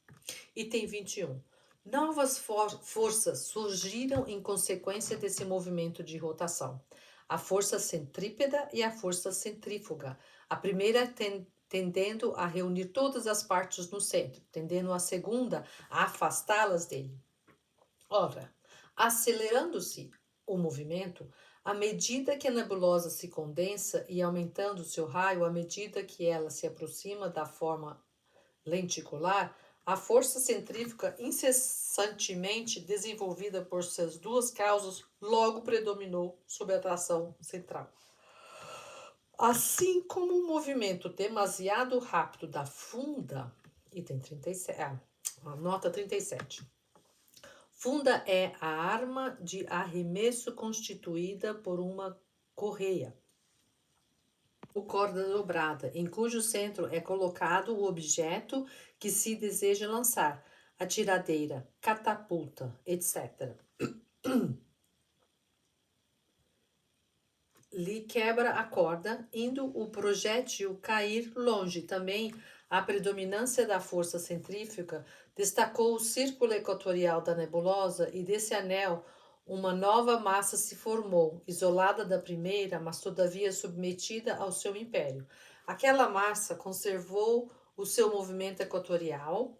Item 21. Novas forças surgiram em consequência desse movimento de rotação. A força centrípeta e a força centrífuga. A primeira tendendo a reunir todas as partes no centro, tendendo a segunda a afastá-las dele. Ora, acelerando-se o movimento, à medida que a nebulosa se condensa e aumentando seu raio, à medida que ela se aproxima da forma lenticular, a força centrífuga incessantemente desenvolvida por suas duas causas logo predominou sobre a atração central. Assim como um movimento demasiado rápido da funda, item 37, nota 37. Funda é a arma de arremesso constituída por uma correia ou corda dobrada, em cujo centro é colocado o objeto que se deseja lançar, a tiradeira, catapulta, etc. Lhe quebra a corda, indo o projétil cair longe. Também a predominância da força centrífuga destacou o círculo equatorial da nebulosa e desse anel uma nova massa se formou, isolada da primeira, mas todavia submetida ao seu império. Aquela massa conservou o seu movimento equatorial,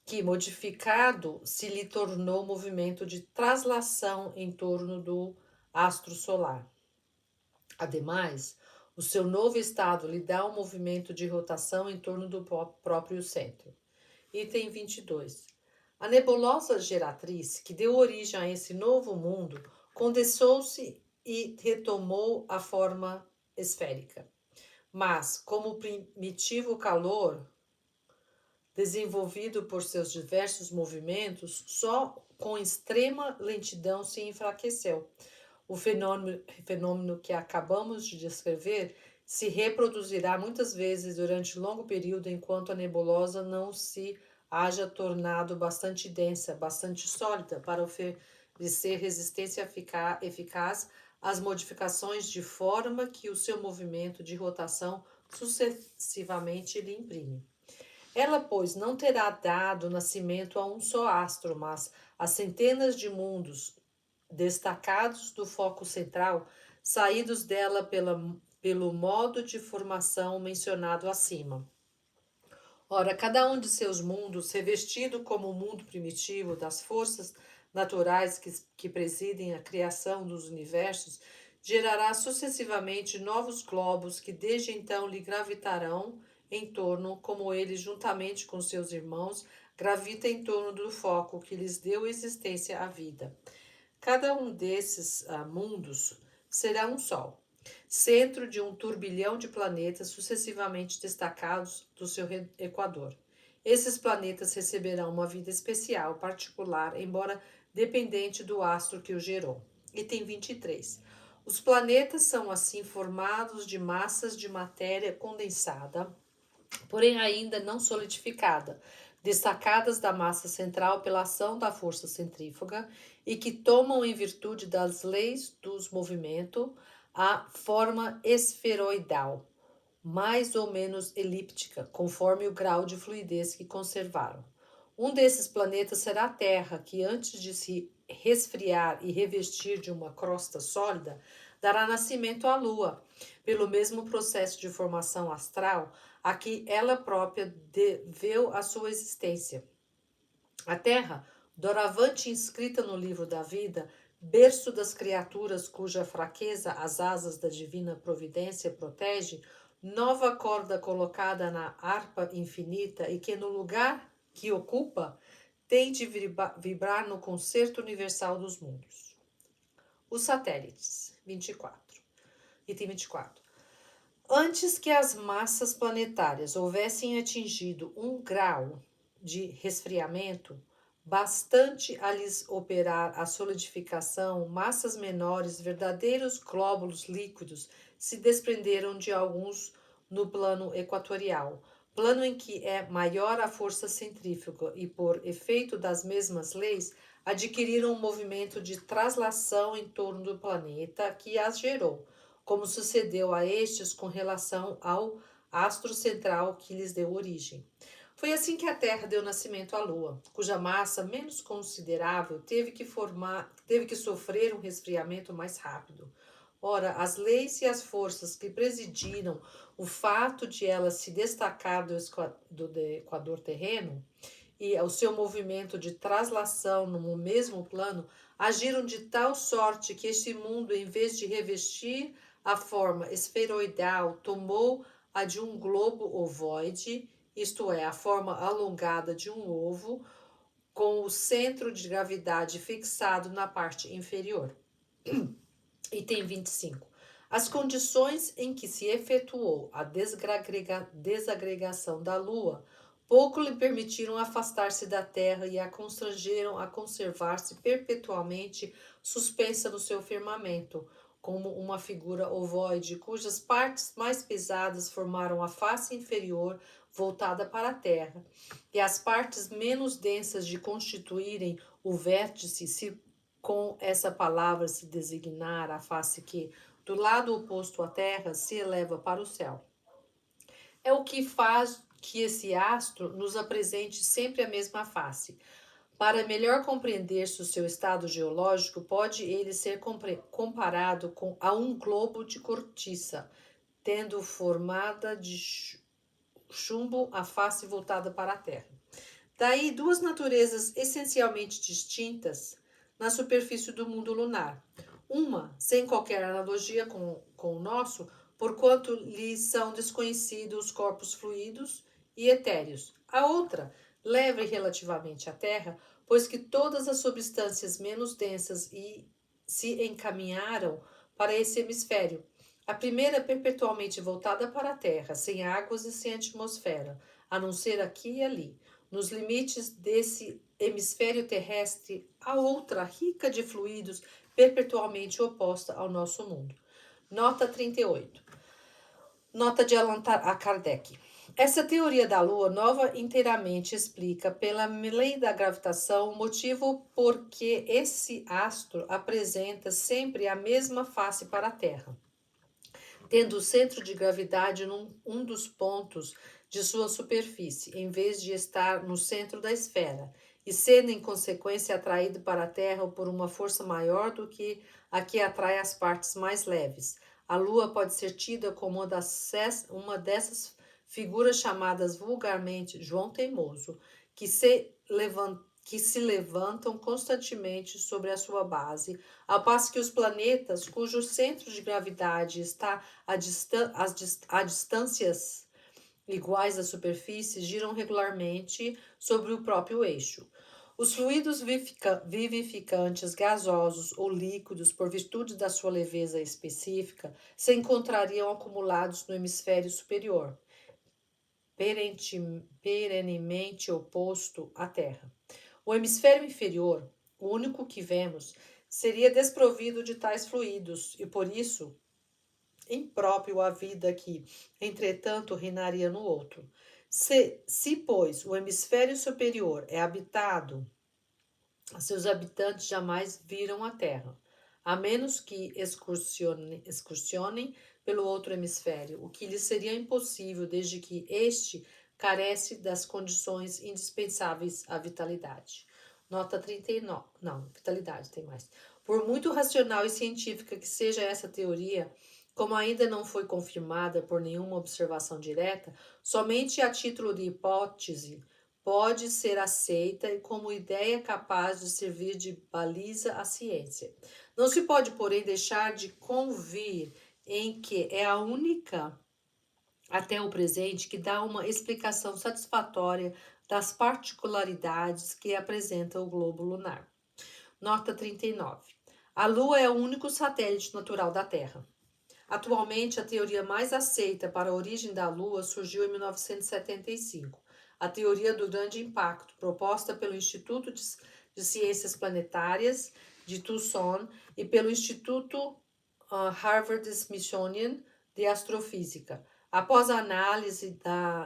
que, modificado, se lhe tornou movimento de traslação em torno do astro solar. Ademais, o seu novo estado lhe dá um movimento de rotação em torno do próprio centro. Item 22. A nebulosa geratriz, que deu origem a esse novo mundo, condensou-se e retomou a forma esférica. Mas, como primitivo calor, desenvolvido por seus diversos movimentos, só com extrema lentidão se enfraqueceu. O fenômeno que acabamos de descrever se reproduzirá muitas vezes durante longo período enquanto a nebulosa não se haja tornado bastante densa, bastante sólida para oferecer resistência eficaz às modificações de forma que o seu movimento de rotação sucessivamente lhe imprime. Ela, pois, não terá dado nascimento a um só astro, mas a centenas de mundos destacados do foco central, saídos dela pelo modo de formação mencionado acima. Ora, cada um de seus mundos, revestido como o mundo primitivo das forças naturais que presidem a criação dos universos, gerará sucessivamente novos globos que desde então lhe gravitarão em torno, como ele, juntamente com seus irmãos, gravita em torno do foco que lhes deu existência à vida. Cada um desses mundos será um Sol, centro de um turbilhão de planetas sucessivamente destacados do seu equador. Esses planetas receberão uma vida especial, particular, embora dependente do astro que o gerou. Item 23. Os planetas são assim formados de massas de matéria condensada, porém ainda não solidificada, destacadas da massa central pela ação da força centrífuga e que tomam, em virtude das leis dos movimentos, a forma esferoidal, mais ou menos elíptica, conforme o grau de fluidez que conservaram. Um desses planetas será a Terra, que antes de se resfriar e revestir de uma crosta sólida, dará nascimento à Lua, pelo mesmo processo de formação astral a que ela própria deveu a sua existência. A Terra, doravante inscrita no livro da vida, berço das criaturas cuja fraqueza as asas da divina providência protege, nova corda colocada na harpa infinita e que no lugar que ocupa tem de vibrar no concerto universal dos mundos. Os satélites, 24. Item 24. Antes que as massas planetárias houvessem atingido um grau de resfriamento bastante a lhes operar a solidificação, massas menores, verdadeiros glóbulos líquidos, se desprenderam de alguns no plano equatorial, plano em que é maior a força centrífuga e, por efeito das mesmas leis, adquiriram um movimento de traslação em torno do planeta que as gerou, como sucedeu a estes com relação ao astro central que lhes deu origem. Foi assim que a Terra deu nascimento à Lua, cuja massa menos considerável teve que sofrer um resfriamento mais rápido. Ora, as leis e as forças que presidiram o fato de ela se destacar do equador terreno e o seu movimento de traslação no mesmo plano agiram de tal sorte que este mundo, em vez de revestir a forma esferoidal, tomou a de um globo ovoide, isto é, a forma alongada de um ovo, com o centro de gravidade fixado na parte inferior. Item 25. As condições em que se efetuou a desagregação da Lua pouco lhe permitiram afastar-se da Terra e a constrangeram a conservar-se perpetuamente suspensa no seu firmamento, como uma figura ovoide, cujas partes mais pesadas formaram a face inferior voltada para a Terra, e as partes menos densas de constituírem o vértice, se com essa palavra se designar a face que, do lado oposto à Terra, se eleva para o céu. É o que faz que esse astro nos apresente sempre a mesma face. Para melhor compreender-se o seu estado geológico, pode ele ser comparado a um globo de cortiça, tendo formada de chumbo a face voltada para a Terra. Daí duas naturezas essencialmente distintas na superfície do mundo lunar. Uma, sem qualquer analogia com o nosso, porquanto lhe são desconhecidos os corpos fluidos e etéreos. A outra, leve relativamente à Terra, pois que todas as substâncias menos densas se encaminharam para esse hemisfério. A primeira perpetualmente voltada para a Terra, sem águas e sem atmosfera, a não ser aqui e ali. Nos limites desse hemisfério terrestre, a outra, rica de fluidos, perpetualmente oposta ao nosso mundo. Nota 38. Nota de Allan Kardec. Essa teoria da Lua nova inteiramente explica, pela lei da gravitação, o motivo por que esse astro apresenta sempre a mesma face para a Terra, tendo o centro de gravidade num dos pontos de sua superfície, em vez de estar no centro da esfera, e sendo, em consequência, atraído para a Terra por uma força maior do que a que atrai as partes mais leves. A Lua pode ser tida como uma dessas figuras chamadas vulgarmente João Teimoso, que se levantam constantemente sobre a sua base, ao passo que os planetas, cujo centro de gravidade está a distâncias iguais à superfície giram regularmente sobre o próprio eixo. Os fluidos vivificantes, gasosos ou líquidos, por virtude da sua leveza específica, se encontrariam acumulados no hemisfério superior, perenemente oposto à Terra. O hemisfério inferior, o único que vemos, seria desprovido de tais fluidos e, por isso, impróprio à vida que, entretanto, reinaria no outro. Pois, o hemisfério superior é habitado, seus habitantes jamais viram a Terra, a menos que excursionem pelo outro hemisfério, o que lhes seria impossível desde que este carece das condições indispensáveis à vitalidade. Nota 39. Não, vitalidade tem mais. Por muito racional e científica que seja essa teoria, como ainda não foi confirmada por nenhuma observação direta, somente a título de hipótese pode ser aceita como ideia capaz de servir de baliza à ciência. Não se pode, porém, deixar de convir em que é a única, até o presente, que dá uma explicação satisfatória das particularidades que apresenta o globo lunar. Nota 39. A Lua é o único satélite natural da Terra. Atualmente, a teoria mais aceita para a origem da Lua surgiu em 1975. A teoria do grande impacto, proposta pelo Instituto de Ciências Planetárias de Tucson e pelo Instituto Harvard-Smithsonian de Astrofísica. Após a análise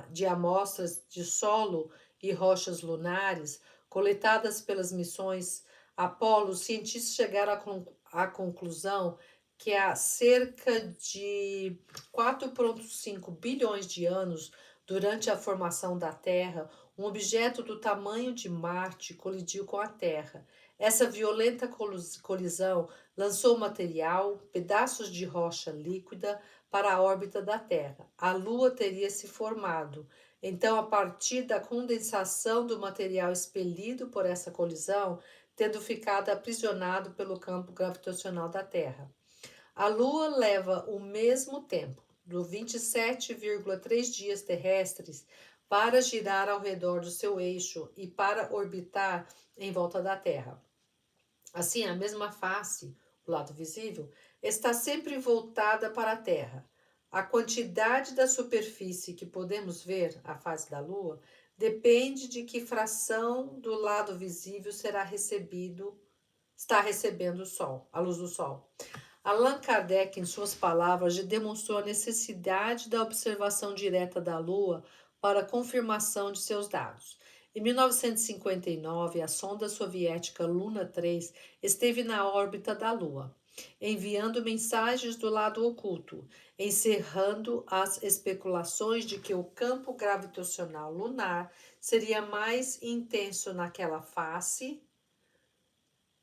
de amostras de solo e rochas lunares coletadas pelas missões Apollo, os cientistas chegaram à conclusão que há cerca de 4,5 bilhões de anos, durante a formação da Terra, um objeto do tamanho de Marte colidiu com a Terra. Essa violenta colisão lançou material, pedaços de rocha líquida, para a órbita da Terra. A Lua teria se formado. Então, a partir da condensação do material expelido por essa colisão, tendo ficado aprisionado pelo campo gravitacional da Terra. A Lua leva o mesmo tempo, do 27,3 dias terrestres, para girar ao redor do seu eixo e para orbitar em volta da Terra. Assim, a mesma face, o lado visível, está sempre voltada para a Terra. A quantidade da superfície que podemos ver, a face da Lua, depende de que fração do lado visível está recebendo o Sol, a luz do Sol. Allan Kardec, em suas palavras, já demonstrou a necessidade da observação direta da Lua para a confirmação de seus dados. Em 1959, a sonda soviética Luna 3 esteve na órbita da Lua, enviando mensagens do lado oculto, encerrando as especulações de que o campo gravitacional lunar seria mais intenso naquela face,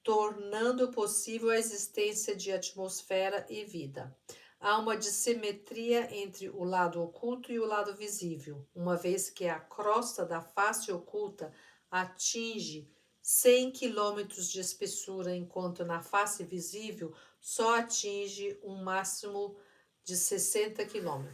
tornando possível a existência de atmosfera e vida. Há uma dissimetria entre o lado oculto e o lado visível, uma vez que a crosta da face oculta atinge 100 km de espessura, enquanto na face visível só atinge um máximo de 60 km.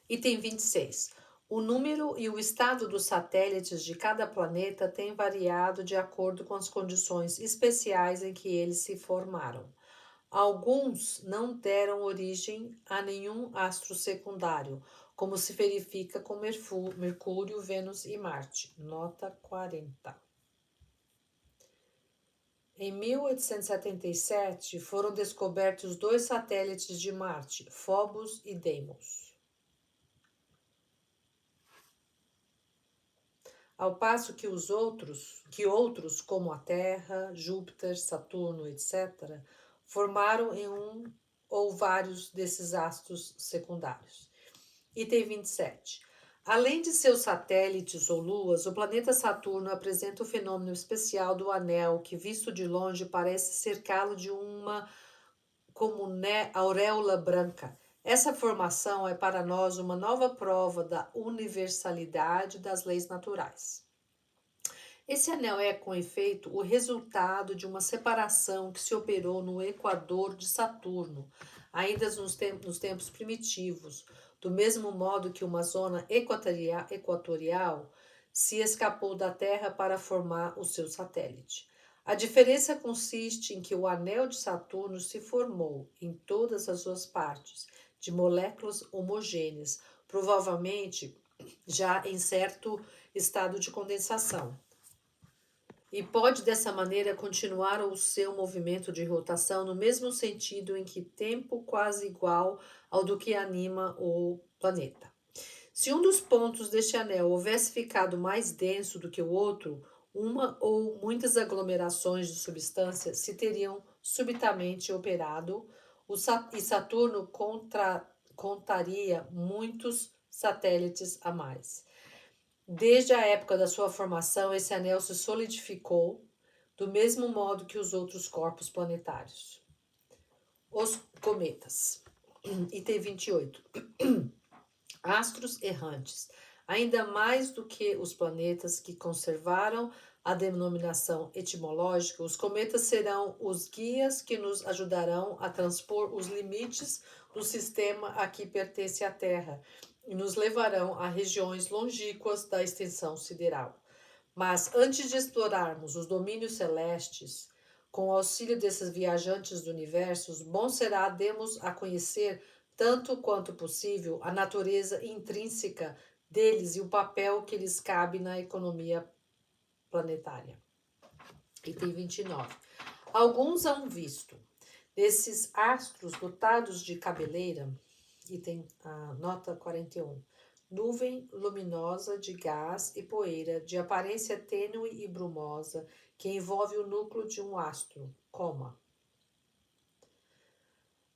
Item 26. O número e o estado dos satélites de cada planeta tem variado de acordo com as condições especiais em que eles se formaram. Alguns não deram origem a nenhum astro secundário, como se verifica com Mercúrio, Vênus e Marte. Nota 40. Em 1877, foram descobertos 2 satélites de Marte, Phobos e Deimos. Ao passo que outros, como a Terra, Júpiter, Saturno, etc., formaram em um ou vários desses astros secundários. Item 27. Além de seus satélites ou luas, o planeta Saturno apresenta o fenômeno especial do anel, que visto de longe parece cercá-lo de uma auréola branca. Essa formação é para nós uma nova prova da universalidade das leis naturais. Esse anel é, com efeito, o resultado de uma separação que se operou no equador de Saturno, ainda nos tempos primitivos, do mesmo modo que uma zona equatorial se escapou da Terra para formar o seu satélite. A diferença consiste em que o anel de Saturno se formou, em todas as suas partes, de moléculas homogêneas, provavelmente já em certo estado de condensação. E pode dessa maneira continuar o seu movimento de rotação no mesmo sentido em que tempo quase igual ao do que anima o planeta. Se um dos pontos deste anel houvesse ficado mais denso do que o outro, uma ou muitas aglomerações de substância se teriam subitamente operado e Saturno contaria muitos satélites a mais. Desde a época da sua formação, esse anel se solidificou do mesmo modo que os outros corpos planetários. Os cometas. Item 28. Astros errantes. Ainda mais do que os planetas que conservaram a denominação etimológica, os cometas serão os guias que nos ajudarão a transpor os limites do sistema a que pertence a Terra e nos levarão a regiões longínquas da extensão sideral. Mas antes de explorarmos os domínios celestes, com o auxílio desses viajantes do universo, bom será demos a conhecer tanto quanto possível a natureza intrínseca deles e o papel que lhes cabe na economia planetária. Item 29. Alguns hão visto desses astros dotados de cabeleira, item nota 41, nuvem luminosa de gás e poeira, de aparência tênue e brumosa, que envolve o núcleo de um astro,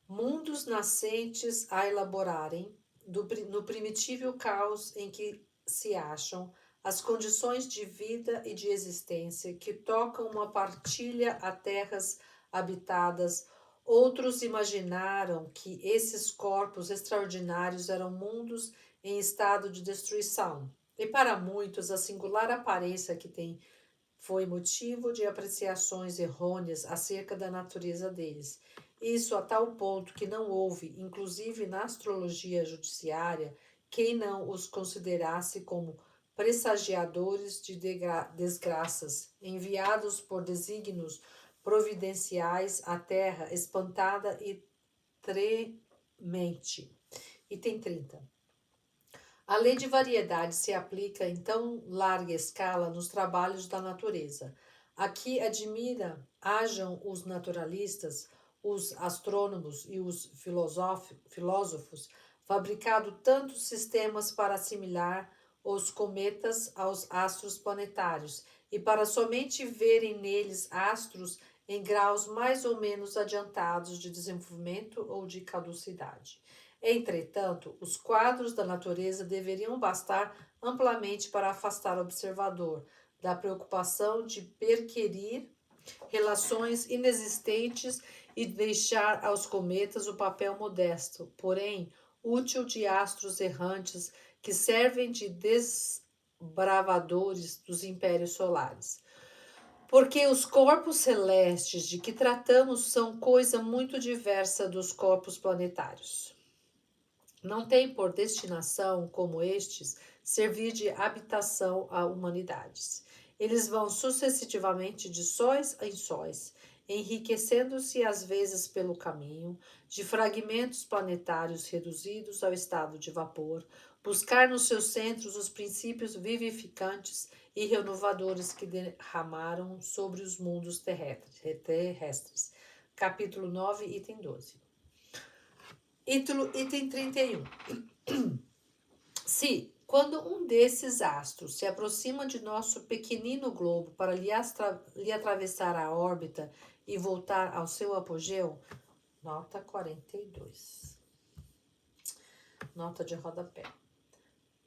mundos nascentes a elaborarem, no primitivo caos em que se acham, as condições de vida e de existência que tocam uma partilha a terras habitadas. Outros imaginaram que esses corpos extraordinários eram mundos em estado de destruição, e para muitos a singular aparência que tem foi motivo de apreciações errôneas acerca da natureza deles. Isso a tal ponto que não houve, inclusive na astrologia judiciária, quem não os considerasse como pressagiadores de desgraças, enviados por desígnios providenciais à terra espantada e tremente. Item 30. A lei de variedade se aplica em tão larga escala nos trabalhos da natureza. Aqui hajam os naturalistas, os astrônomos e os filósofos fabricado tantos sistemas para assimilar os cometas aos astros planetários e para somente verem neles astros em graus mais ou menos adiantados de desenvolvimento ou de caducidade. Entretanto, os quadros da natureza deveriam bastar amplamente para afastar o observador da preocupação de perquirir relações inexistentes e deixar aos cometas o papel modesto, porém útil, de astros errantes que servem de desbravadores dos impérios solares. Porque os corpos celestes de que tratamos são coisa muito diversa dos corpos planetários. Não tem por destinação, como estes, servir de habitação a humanidades. Eles vão sucessivamente de sóis em sóis, enriquecendo-se às vezes pelo caminho, de fragmentos planetários reduzidos ao estado de vapor, buscar nos seus centros os princípios vivificantes e renovadores que derramaram sobre os mundos terrestres. Capítulo 9, item 12. Item 31. Se, quando um desses astros se aproxima de nosso pequenino globo para lhe atravessar a órbita e voltar ao seu apogeu, nota 42. Nota de rodapé.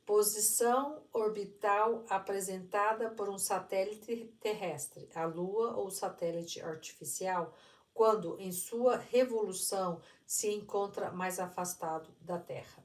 Posição orbital apresentada por um satélite terrestre, a Lua ou satélite artificial, quando em sua revolução se encontra mais afastado da Terra.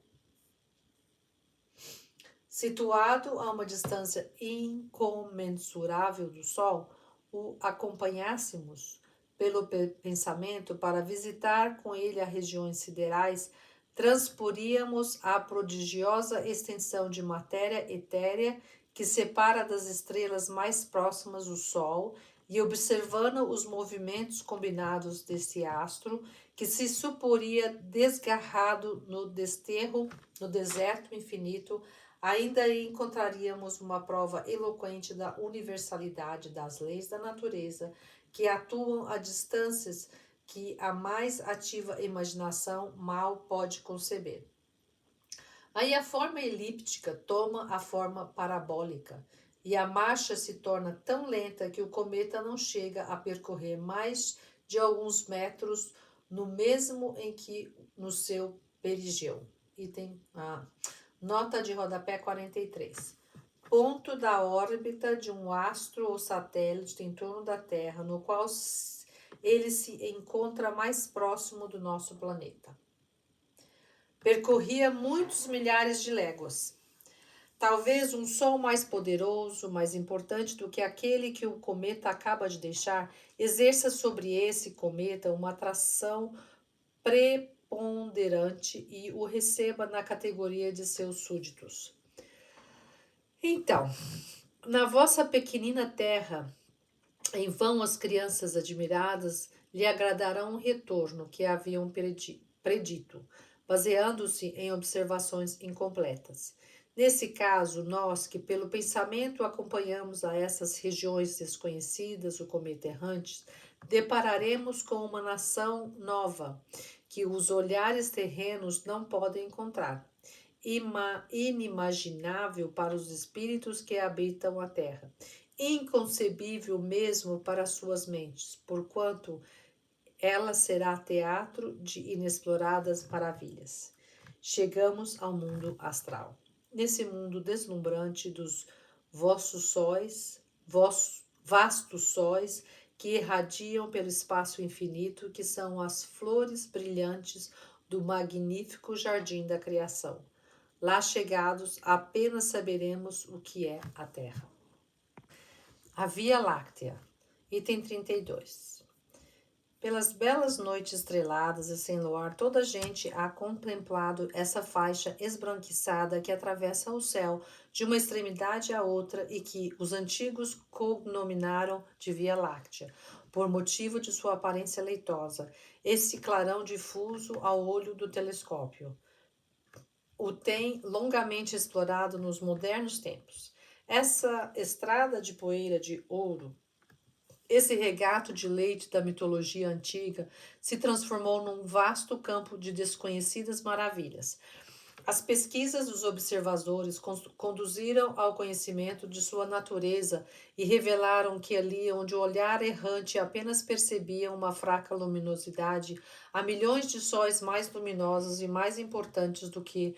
Situado a uma distância incomensurável do Sol, o acompanhássemos pelo pensamento para visitar com ele as regiões siderais, transporíamos a prodigiosa extensão de matéria etérea que separa das estrelas mais próximas o Sol, e observando os movimentos combinados desse astro, que se suporia desgarrado no deserto infinito, ainda aí encontraríamos uma prova eloquente da universalidade das leis da natureza, que atuam a distâncias que a mais ativa imaginação mal pode conceber. Aí a forma elíptica toma a forma parabólica, e a marcha se torna tão lenta que o cometa não chega a percorrer mais de alguns metros no mesmo em que no seu perigeu. Item nota de rodapé 43. Ponto da órbita de um astro ou satélite em torno da Terra, no qual ele se encontra mais próximo do nosso planeta. Percorria muitos milhares de léguas. Talvez um sol mais poderoso, mais importante do que aquele que o cometa acaba de deixar, exerça sobre esse cometa uma atração preponderante e o receba na categoria de seus súditos. Então, na vossa pequenina terra, em vão as crianças admiradas lhe agradarão um retorno que haviam predito, baseando-se em observações incompletas. Nesse caso, nós que pelo pensamento acompanhamos a essas regiões desconhecidas, o cometa errante, depararemos com uma nação nova, que os olhares terrenos não podem encontrar, inimaginável para os espíritos que habitam a terra, inconcebível mesmo para suas mentes, porquanto ela será teatro de inexploradas maravilhas. Chegamos ao mundo astral. Nesse mundo deslumbrante dos vastos sóis que irradiam pelo espaço infinito, que são as flores brilhantes do magnífico jardim da criação. Lá chegados, apenas saberemos o que é a Terra. A Via Láctea, item 32. Pelas belas noites estreladas e sem luar, toda a gente há contemplado essa faixa esbranquiçada que atravessa o céu de uma extremidade à outra e que os antigos cognominaram de Via Láctea, por motivo de sua aparência leitosa, esse clarão difuso ao olho do telescópio. O tem longamente explorado nos modernos tempos. Essa estrada de poeira de ouro, esse regato de leite da mitologia antiga, se transformou num vasto campo de desconhecidas maravilhas. As pesquisas dos observadores conduziram ao conhecimento de sua natureza e revelaram que ali onde o olhar errante apenas percebia uma fraca luminosidade, há milhões de sóis mais luminosos e mais importantes do que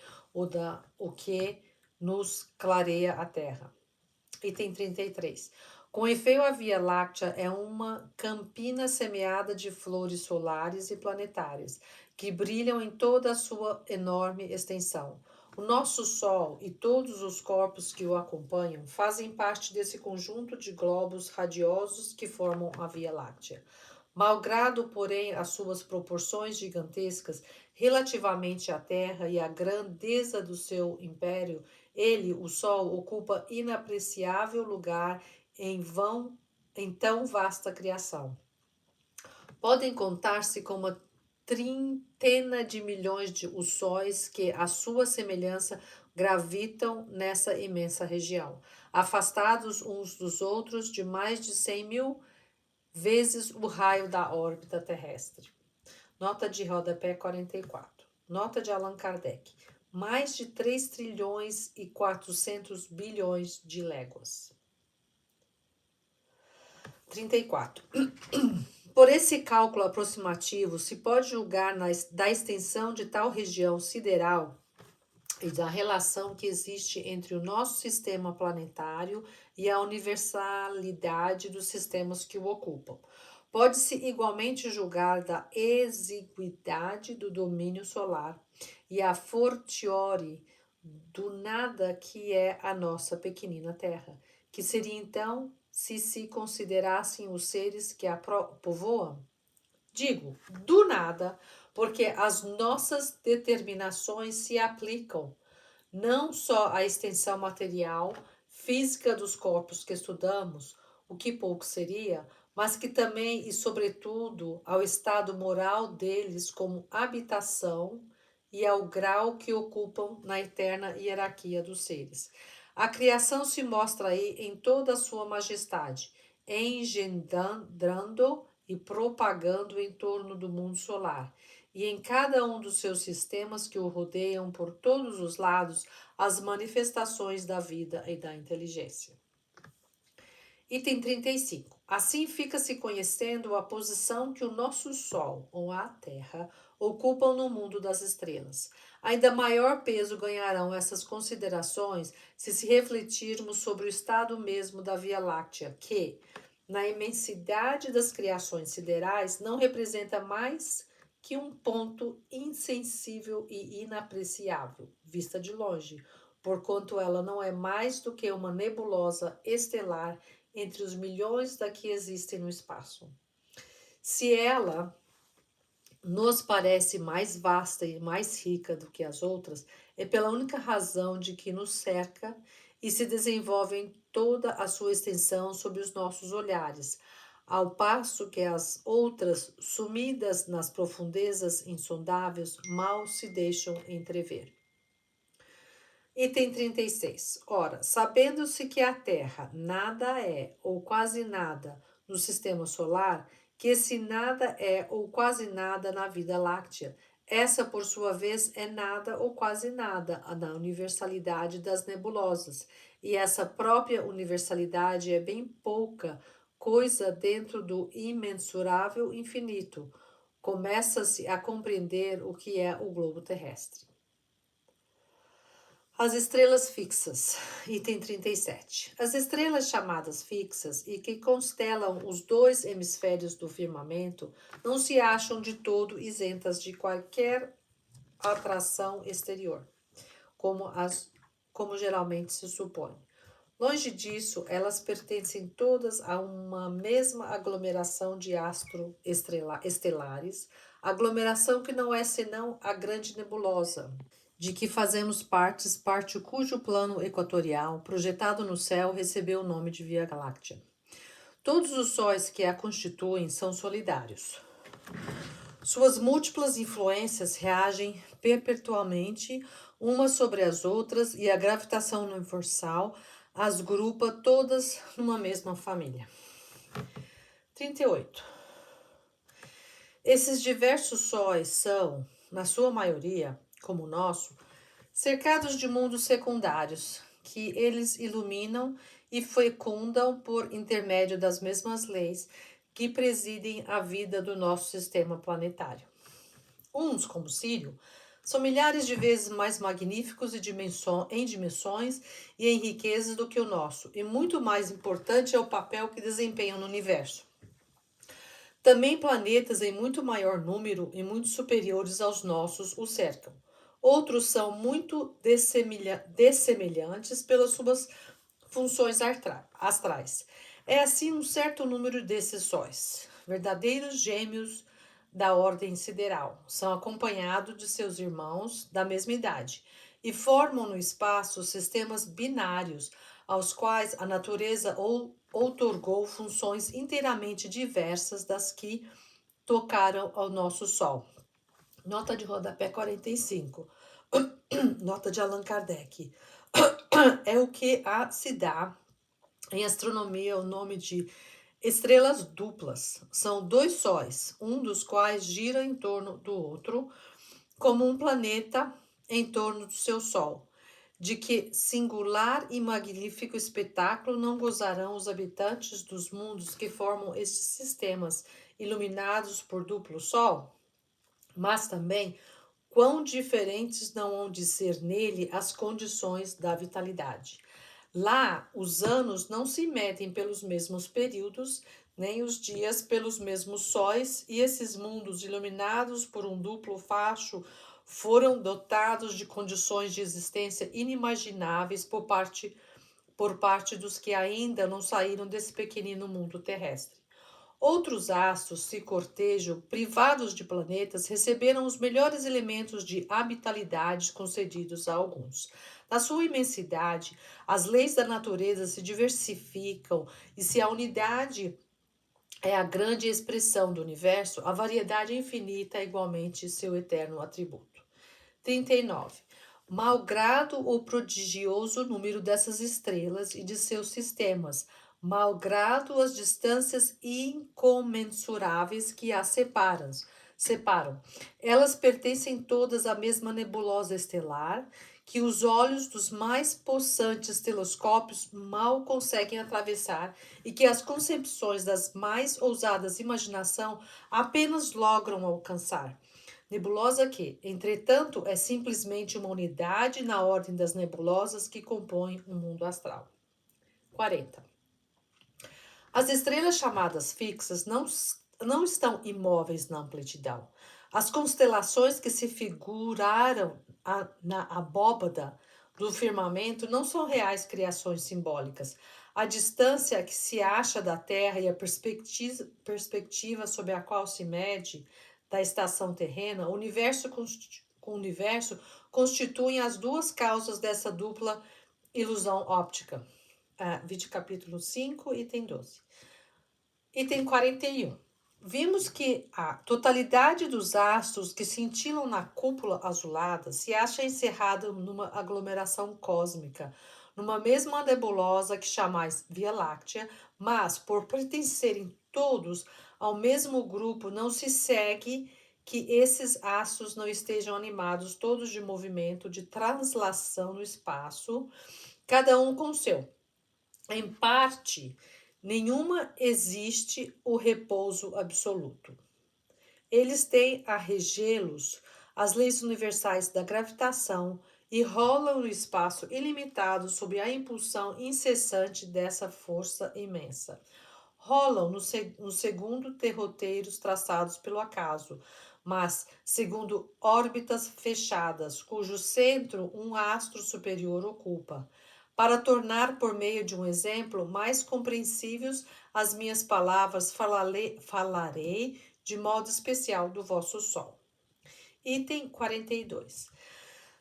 o que nos clareia a Terra. Item 33. Com efeito, a Via Láctea é uma campina semeada de flores solares e planetárias, que brilham em toda a sua enorme extensão. O nosso Sol e todos os corpos que o acompanham fazem parte desse conjunto de globos radiosos que formam a Via Láctea. Malgrado, porém, as suas proporções gigantescas relativamente à Terra e à grandeza do seu império, ele, o Sol, ocupa inapreciável lugar em tão vasta criação. Podem contar-se com uma trintena de milhões de os sóis que, à sua semelhança, gravitam nessa imensa região, afastados uns dos outros de mais de 100.000 vezes o raio da órbita terrestre. Nota de rodapé 44. Nota de Allan Kardec. Mais de 3 trilhões e 400 bilhões de léguas. 34. Por esse cálculo aproximativo, se pode julgar da extensão de tal região sideral e da relação que existe entre o nosso sistema planetário e a universalidade dos sistemas que o ocupam. Pode-se igualmente julgar da exiguidade do domínio solar e a fortiori do nada que é a nossa pequenina Terra, que seria então se considerassem os seres que a povoam? Digo, do nada, porque as nossas determinações se aplicam não só à extensão material, física dos corpos que estudamos, o que pouco seria, mas que também e sobretudo ao estado moral deles como habitação e ao grau que ocupam na eterna hierarquia dos seres. A criação se mostra aí em toda a sua majestade, engendrando e propagando em torno do mundo solar, e em cada um dos seus sistemas que o rodeiam por todos os lados, as manifestações da vida e da inteligência. Item 35. Assim fica-se conhecendo a posição que o nosso Sol, ou a Terra, ocupam no mundo das estrelas. Ainda maior peso ganharão essas considerações se refletirmos sobre o estado mesmo da Via Láctea, que, na imensidade das criações siderais, não representa mais que um ponto insensível e inapreciável, vista de longe, porquanto ela não é mais do que uma nebulosa estelar entre os milhões da que existem no espaço. Se ela nos parece mais vasta e mais rica do que as outras, é pela única razão de que nos cerca e se desenvolve em toda a sua extensão sob os nossos olhares, ao passo que as outras, sumidas nas profundezas insondáveis, mal se deixam entrever. Item 36. Ora, sabendo-se que a Terra nada é, ou quase nada, no sistema solar, que esse nada é, ou quase nada, na vida láctea, essa, por sua vez, é nada ou quase nada na universalidade das nebulosas, e essa própria universalidade é bem pouca coisa dentro do imensurável infinito. Começa-se a compreender o que é o globo terrestre. As estrelas fixas, item 37. As estrelas chamadas fixas e que constelam os dois hemisférios do firmamento não se acham de todo isentas de qualquer atração exterior, como geralmente se supõe. Longe disso, elas pertencem todas a uma mesma aglomeração de estelares, aglomeração que não é senão a grande nebulosa, de que fazemos parte cujo plano equatorial, projetado no céu, recebeu o nome de Via Láctea. Todos os sóis que a constituem são solidários. Suas múltiplas influências reagem perpetuamente umas sobre as outras e a gravitação universal as grupa todas numa mesma família. 38. Esses diversos sóis são, na sua maioria, como o nosso, cercados de mundos secundários, que eles iluminam e fecundam por intermédio das mesmas leis que presidem a vida do nosso sistema planetário. Uns, como Sírio, são milhares de vezes mais magníficos em dimensões e em riquezas do que o nosso, e muito mais importante é o papel que desempenham no universo. Também planetas em muito maior número e muito superiores aos nossos o cercam. Outros são muito dessemelhantes pelas suas funções astrais. É assim um certo número desses sóis, verdadeiros gêmeos da ordem sideral. São acompanhados de seus irmãos da mesma idade e formam no espaço sistemas binários aos quais a natureza outorgou funções inteiramente diversas das que tocaram ao nosso Sol. Nota de rodapé 45. Nota de Allan Kardec. É o que se dá em astronomia o nome de estrelas duplas. São dois sóis, um dos quais gira em torno do outro, como um planeta em torno do seu Sol. De que singular e magnífico espetáculo não gozarão os habitantes dos mundos que formam estes sistemas iluminados por duplo Sol? Mas também quão diferentes não hão de ser nele as condições da vitalidade. Lá, os anos não se medem pelos mesmos períodos, nem os dias pelos mesmos sóis, e esses mundos iluminados por um duplo facho foram dotados de condições de existência inimagináveis por parte dos que ainda não saíram desse pequenino mundo terrestre. Outros astros se cortejam, privados de planetas, receberam os melhores elementos de habitabilidade concedidos a alguns. Na sua imensidade, as leis da natureza se diversificam e se a unidade é a grande expressão do universo, a variedade infinita é igualmente seu eterno atributo. 39. Malgrado o prodigioso número dessas estrelas e de seus sistemas, malgrado as distâncias incomensuráveis que as separam, elas pertencem todas à mesma nebulosa estelar que os olhos dos mais possantes telescópios mal conseguem atravessar e que as concepções das mais ousadas imaginação apenas logram alcançar. Nebulosa que, entretanto, é simplesmente uma unidade na ordem das nebulosas que compõem o mundo astral. 40. As estrelas chamadas fixas não estão imóveis na amplidão. As constelações que se figuraram na abóbada do firmamento não são reais criações simbólicas. A distância que se acha da Terra e a perspectiva sob a qual se mede da estação terrena, o universo constituem as duas causas dessa dupla ilusão óptica. Vídeo capítulo 5, item 12. Item 41. Vimos que a totalidade dos astros que cintilam na cúpula azulada se acha encerrada numa aglomeração cósmica, numa mesma nebulosa que chamais Via Láctea, mas por pertencerem todos ao mesmo grupo, não se segue que esses astros não estejam animados todos de movimento de translação no espaço, cada um com o seu. Em parte, nenhuma existe o repouso absoluto. Eles têm a regê-los as leis universais da gravitação e rolam no espaço ilimitado sob a impulsão incessante dessa força imensa. Rolam no segundo derroteiros traçados pelo acaso, mas segundo órbitas fechadas, cujo centro um astro superior ocupa. Para tornar, por meio de um exemplo, mais compreensíveis as minhas palavras, falarei de modo especial do vosso Sol. Item 42.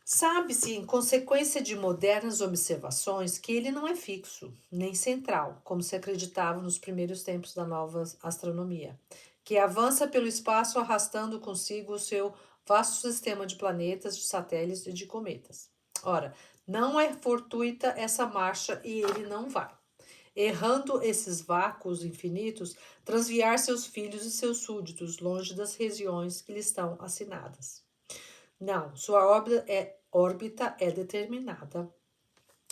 Sabe-se, em consequência de modernas observações, que ele não é fixo, nem central, como se acreditava nos primeiros tempos da nova astronomia, que avança pelo espaço arrastando consigo o seu vasto sistema de planetas, de satélites e de cometas. Ora, não é fortuita essa marcha e ele não vai. Errando esses vácuos infinitos, transviar seus filhos e seus súditos longe das regiões que lhe estão assinadas. Não, sua órbita é determinada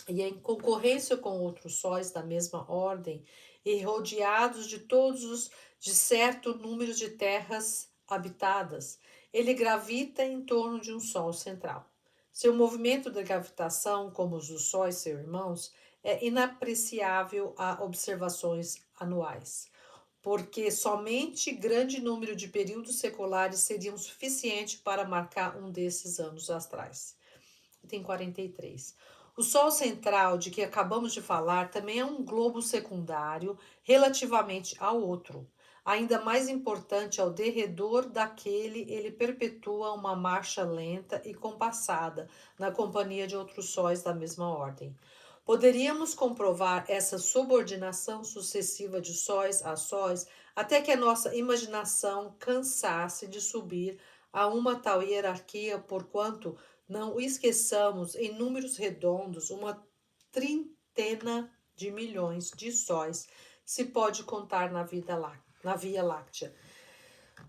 e em concorrência com outros sóis da mesma ordem e rodeados de certo número de terras habitadas, ele gravita em torno de um sol central. Seu movimento de gravitação, como os dos sóis seus irmãos, é inapreciável a observações anuais, porque somente grande número de períodos seculares seriam suficientes para marcar um desses anos astrais. Item 43. O Sol central, de que acabamos de falar, também é um globo secundário relativamente ao outro. Ainda mais importante, ao derredor daquele, ele perpetua uma marcha lenta e compassada, na companhia de outros sóis da mesma ordem. Poderíamos comprovar essa subordinação sucessiva de sóis a sóis até que a nossa imaginação cansasse de subir a uma tal hierarquia, porquanto não esqueçamos, em números redondos, uma trintena de milhões de sóis se pode contar na Via Láctea.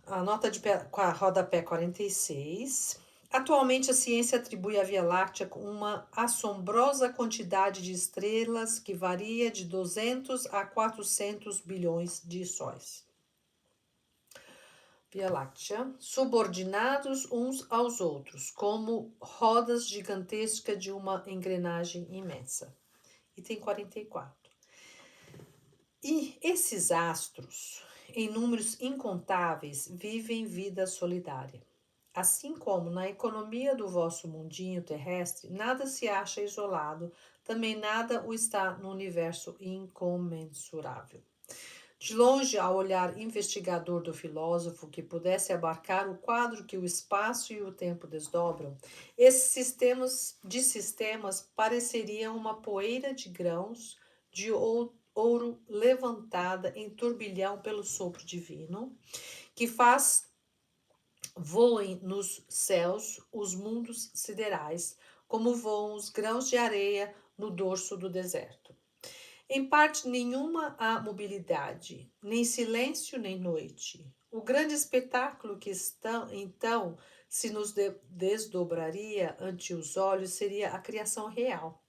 A nota com a rodapé 46. Atualmente, a ciência atribui à Via Láctea uma assombrosa quantidade de estrelas que varia de 200 a 400 bilhões de sóis. Via Láctea, subordinados uns aos outros, como rodas gigantescas de uma engrenagem imensa. Item 44. E esses astros, em números incontáveis, vivem vida solidária. Assim como na economia do vosso mundinho terrestre, nada se acha isolado, também nada o está no universo incomensurável. De longe, ao olhar investigador do filósofo que pudesse abarcar o quadro que o espaço e o tempo desdobram, esses sistemas pareceriam uma poeira de grãos de ouro levantada em turbilhão pelo sopro divino, que faz voem nos céus os mundos siderais, como voam os grãos de areia no dorso do deserto. Em parte nenhuma há mobilidade, nem silêncio, nem noite. O grande espetáculo que então se nos desdobraria ante os olhos seria a criação real,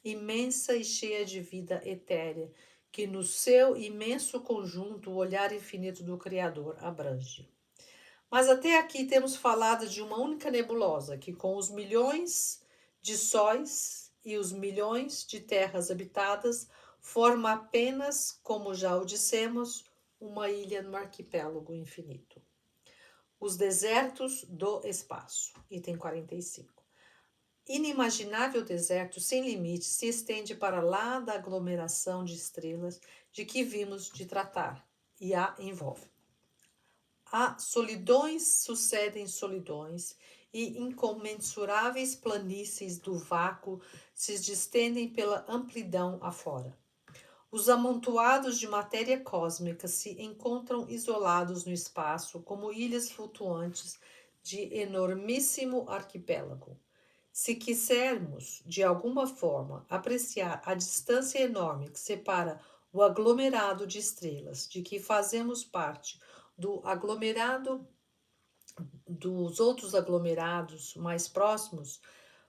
imensa e cheia de vida etérea, que no seu imenso conjunto o olhar infinito do Criador abrange. Mas até aqui temos falado de uma única nebulosa, que com os milhões de sóis e os milhões de terras habitadas, forma apenas, como já o dissemos, uma ilha no arquipélago infinito. Os desertos do espaço, item 45. Inimaginável deserto sem limite se estende para lá da aglomeração de estrelas de que vimos de tratar e a envolve. Há solidões sucedem solidões e incomensuráveis planícies do vácuo se distendem pela amplidão afora. Os amontoados de matéria cósmica se encontram isolados no espaço como ilhas flutuantes de enormíssimo arquipélago. Se quisermos, de alguma forma, apreciar a distância enorme que separa o aglomerado de estrelas de que fazemos parte do aglomerado dos outros aglomerados mais próximos,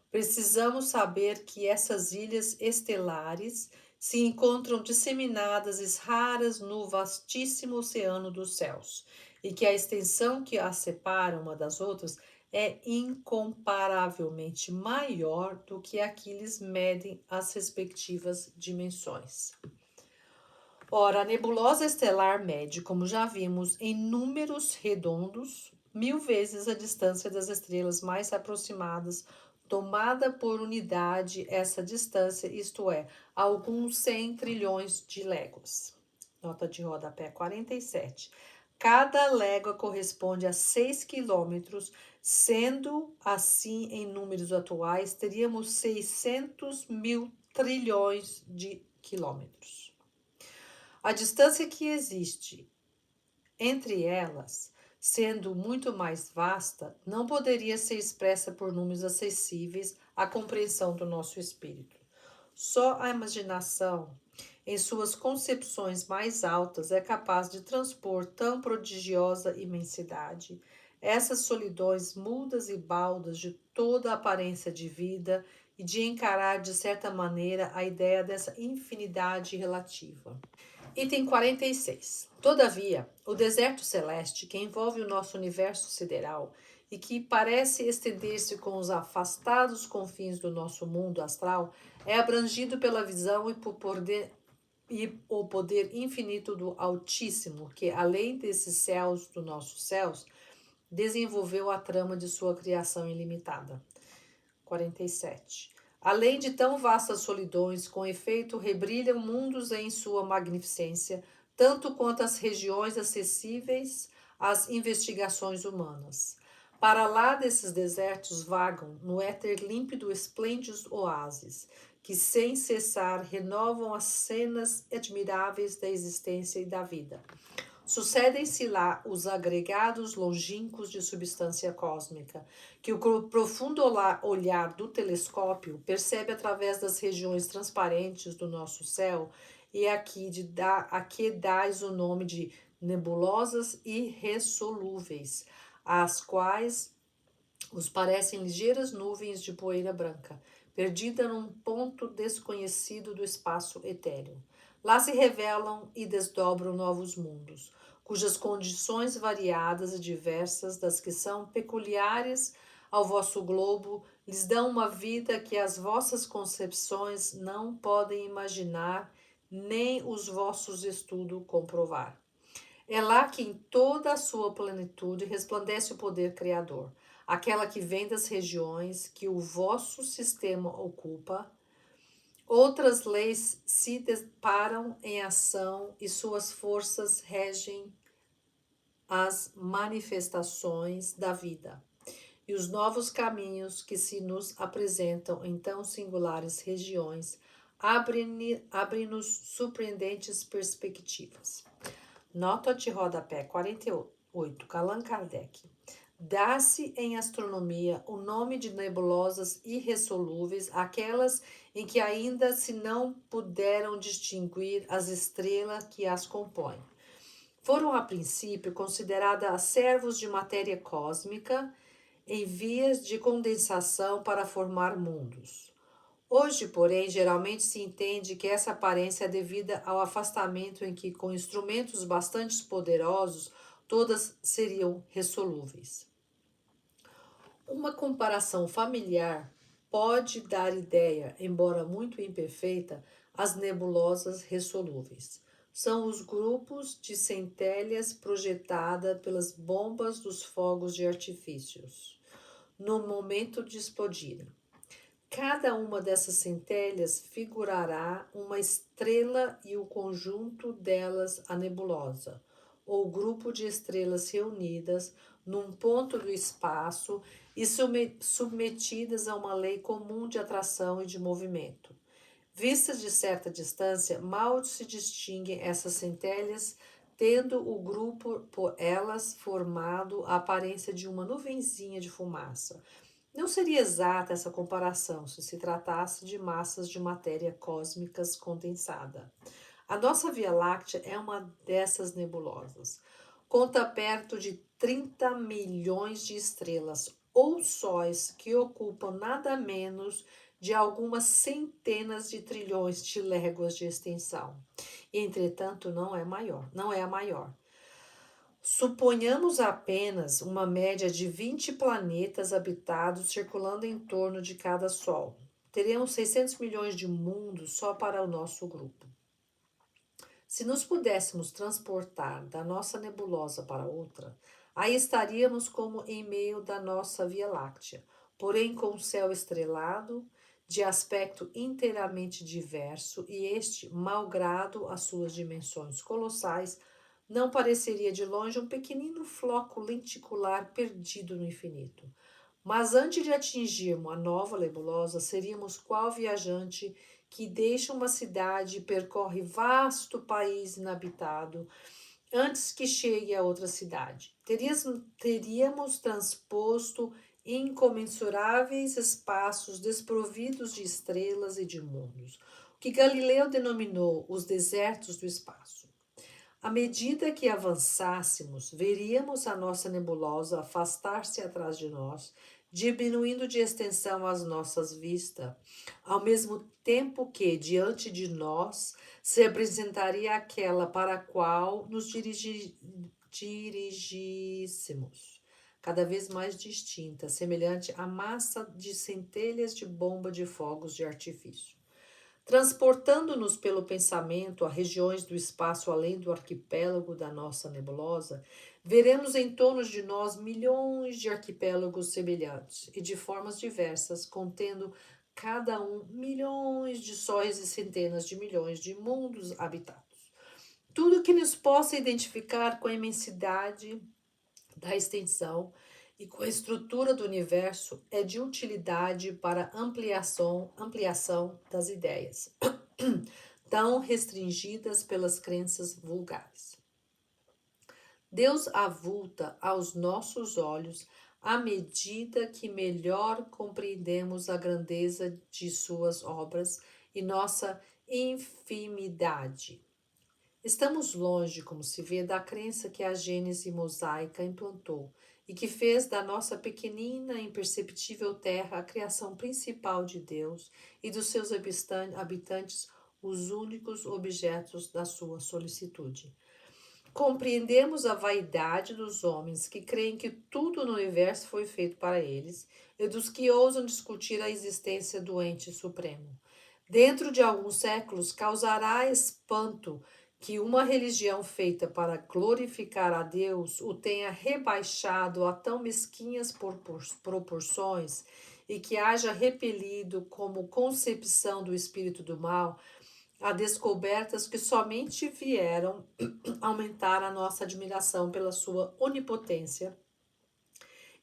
precisamos saber que essas ilhas estelares se encontram disseminadas e raras no vastíssimo oceano dos céus, e que a extensão que as separa uma das outras é incomparavelmente maior do que a que lhes medem as respectivas dimensões. Ora, a nebulosa estelar mede, como já vimos, em números redondos, 1000 vezes a distância das estrelas mais aproximadas, tomada por unidade essa distância, isto é, alguns 100 trilhões de léguas. Nota de rodapé 47. Cada légua corresponde a 6 quilômetros, sendo assim, em números atuais, teríamos 600 mil trilhões de quilômetros. A distância que existe entre elas, sendo muito mais vasta, não poderia ser expressa por números acessíveis à compreensão do nosso espírito. Só a imaginação, em suas concepções mais altas, é capaz de transpor tão prodigiosa imensidade, essas solidões mudas e baldas de toda a aparência de vida e de encarar, de certa maneira, a ideia dessa infinidade relativa. Item 46. Todavia, o deserto celeste que envolve o nosso universo sideral e que parece estender-se com os afastados confins do nosso mundo astral é abrangido pela visão e o poder infinito do Altíssimo, que, além desses céus dos nossos céus, desenvolveu a trama de sua criação ilimitada. 47. Além de tão vastas solidões, com efeito, rebrilham mundos em sua magnificência, tanto quanto as regiões acessíveis às investigações humanas. Para lá desses desertos vagam, no éter límpido, esplêndidos oásis, que sem cessar renovam as cenas admiráveis da existência e da vida. Sucedem-se lá os agregados longínquos de substância cósmica, que o profundo olhar do telescópio percebe através das regiões transparentes do nosso céu e a que dás o nome de nebulosas irressolúveis, às quais os parecem ligeiras nuvens de poeira branca, perdida num ponto desconhecido do espaço etéreo. Lá se revelam e desdobram novos mundos, cujas condições variadas e diversas das que são peculiares ao vosso globo lhes dão uma vida que as vossas concepções não podem imaginar, nem os vossos estudos comprovar. É lá que em toda a sua plenitude resplandece o poder criador, aquela que vem das regiões que o vosso sistema ocupa, Outras leis se param em ação e suas forças regem as manifestações da vida. E os novos caminhos que se nos apresentam em tão singulares regiões abrem-nos surpreendentes perspectivas. Nota de rodapé 48, Allan Kardec. Dá-se em astronomia o nome de nebulosas irressolúveis, aquelas em que ainda se não puderam distinguir as estrelas que as compõem. Foram a princípio consideradas servos de matéria cósmica em vias de condensação para formar mundos. Hoje, porém, geralmente se entende que essa aparência é devida ao afastamento em que, com instrumentos bastante poderosos, todas seriam ressolúveis. Uma comparação familiar pode dar ideia, embora muito imperfeita, às nebulosas ressolúveis. São os grupos de centelhas projetadas pelas bombas dos fogos de artifícios, no momento de explodirem. Cada uma dessas centelhas figurará uma estrela e o conjunto delas a nebulosa, ou grupo de estrelas reunidas num ponto do espaço e submetidas a uma lei comum de atração e de movimento. Vistas de certa distância, mal se distinguem essas centelhas, tendo o grupo por elas formado a aparência de uma nuvenzinha de fumaça. Não seria exata essa comparação se se tratasse de massas de matéria cósmicas condensada. A nossa Via Láctea é uma dessas nebulosas. Conta perto de 30 milhões de estrelas ou sóis que ocupam nada menos de algumas centenas de trilhões de léguas de extensão. E, entretanto, não é a maior. Suponhamos apenas uma média de 20 planetas habitados circulando em torno de cada Sol. Teremos 600 milhões de mundos só para o nosso grupo. Se nos pudéssemos transportar da nossa nebulosa para outra, aí estaríamos como em meio da nossa Via Láctea, porém com o céu estrelado, de aspecto inteiramente diverso, e este, malgrado as suas dimensões colossais, não pareceria de longe um pequenino floco lenticular perdido no infinito. Mas antes de atingirmos a nova nebulosa, seríamos qual viajante que deixa uma cidade e percorre vasto país inabitado antes que chegue a outra cidade. Teríamos transposto incomensuráveis espaços desprovidos de estrelas e de mundos, o que Galileu denominou os desertos do espaço. À medida que avançássemos, veríamos a nossa nebulosa afastar-se atrás de nós, diminuindo de extensão as nossas vistas, ao mesmo tempo que, diante de nós, se apresentaria aquela para a qual nos dirigíssemos, cada vez mais distinta, semelhante à massa de centelhas de bomba de fogos de artifício. Transportando-nos pelo pensamento a regiões do espaço além do arquipélago da nossa nebulosa, veremos em torno de nós milhões de arquipélagos semelhantes e de formas diversas, contendo cada um milhões de sóis e centenas de milhões de mundos habitados. Tudo que nos possa identificar com a imensidade da extensão e com a estrutura do universo é de utilidade para ampliação das ideias, tão restringidas pelas crenças vulgares. Deus avulta aos nossos olhos à medida que melhor compreendemos a grandeza de suas obras e nossa infimidade. Estamos longe, como se vê, da crença que a Gênese mosaica implantou e que fez da nossa pequenina e imperceptível terra a criação principal de Deus e dos seus habitantes os únicos objetos da sua solicitude. Compreendemos a vaidade dos homens que creem que tudo no universo foi feito para eles e dos que ousam discutir a existência do ente supremo. Dentro de alguns séculos, causará espanto que uma religião feita para glorificar a Deus o tenha rebaixado a tão mesquinhas proporções e que haja repelido como concepção do espírito do mal a descobertas que somente vieram aumentar a nossa admiração pela sua onipotência,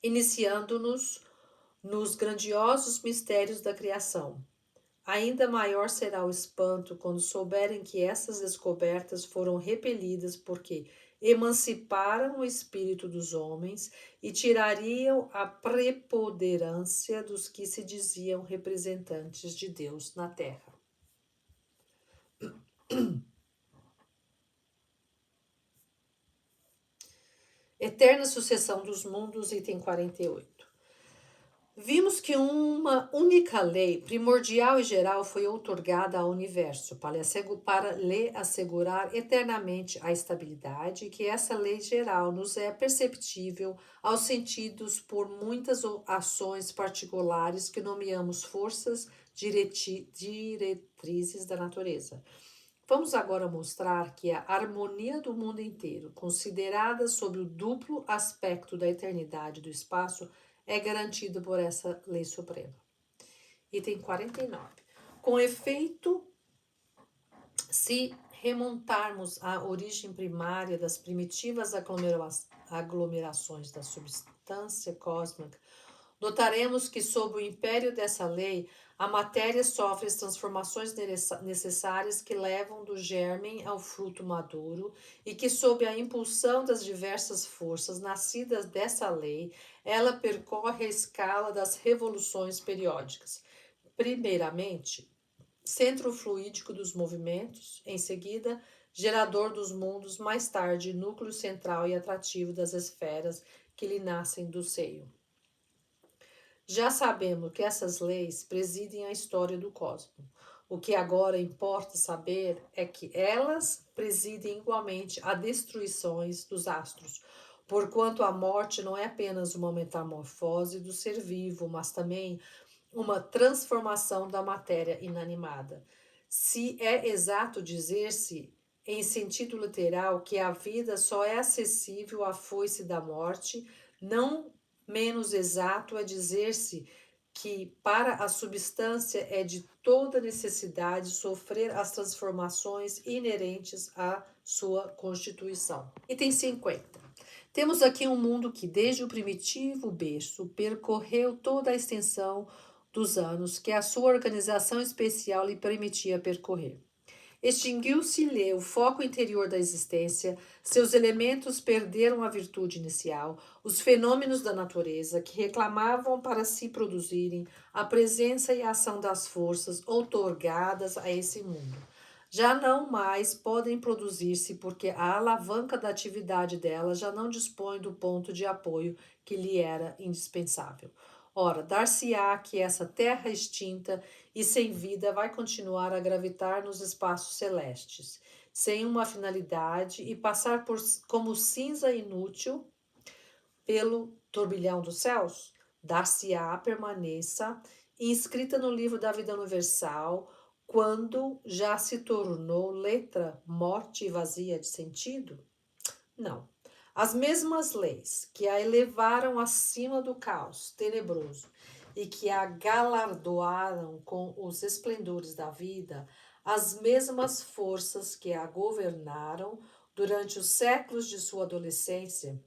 iniciando-nos nos grandiosos mistérios da criação. Ainda maior será o espanto quando souberem que essas descobertas foram repelidas porque emanciparam o espírito dos homens e tirariam a preponderância dos que se diziam representantes de Deus na terra. Eterna sucessão dos mundos, item 48. Vimos que uma única lei primordial e geral foi outorgada ao universo para lhe assegurar eternamente a estabilidade e que essa lei geral nos é perceptível aos sentidos por muitas ações particulares que nomeamos forças diretrizes da natureza. Vamos agora mostrar que a harmonia do mundo inteiro, considerada sob o duplo aspecto da eternidade do espaço, é garantida por essa lei suprema. Item 49. Com efeito, se remontarmos à origem primária das primitivas aglomerações da substância cósmica, notaremos que, sob o império dessa lei, a matéria sofre as transformações necessárias que levam do germe ao fruto maduro e que, sob a impulsão das diversas forças nascidas dessa lei, ela percorre a escala das revoluções periódicas. Primeiramente, centro fluídico dos movimentos, em seguida, gerador dos mundos, mais tarde, núcleo central e atrativo das esferas que lhe nascem do seio. Já sabemos que essas leis presidem a história do cosmos. O que agora importa saber é que elas presidem igualmente a destruições dos astros, porquanto a morte não é apenas uma metamorfose do ser vivo, mas também uma transformação da matéria inanimada. Se é exato dizer-se, em sentido literal, que a vida só é acessível à foice da morte, não menos exato é dizer-se que para a substância é de toda necessidade sofrer as transformações inerentes à sua constituição. Item 50. Temos aqui um mundo que, desde o primitivo berço, percorreu toda a extensão dos anos que a sua organização especial lhe permitia percorrer. Extinguiu-se-lhe o foco interior da existência, seus elementos perderam a virtude inicial, os fenômenos da natureza que reclamavam para se produzirem a presença e a ação das forças outorgadas a esse mundo. Já não mais podem produzir-se porque a alavanca da atividade delas já não dispõe do ponto de apoio que lhe era indispensável. Ora, dar-se-á que essa terra extinta e sem vida vai continuar a gravitar nos espaços celestes, sem uma finalidade e passar como cinza inútil pelo turbilhão dos céus? Dar-se-á permaneça inscrita no livro da vida universal, quando já se tornou letra morte e vazia de sentido? Não. As mesmas leis que a elevaram acima do caos tenebroso e que a galardoaram com os esplendores da vida, as mesmas forças que a governaram durante os séculos de sua adolescência,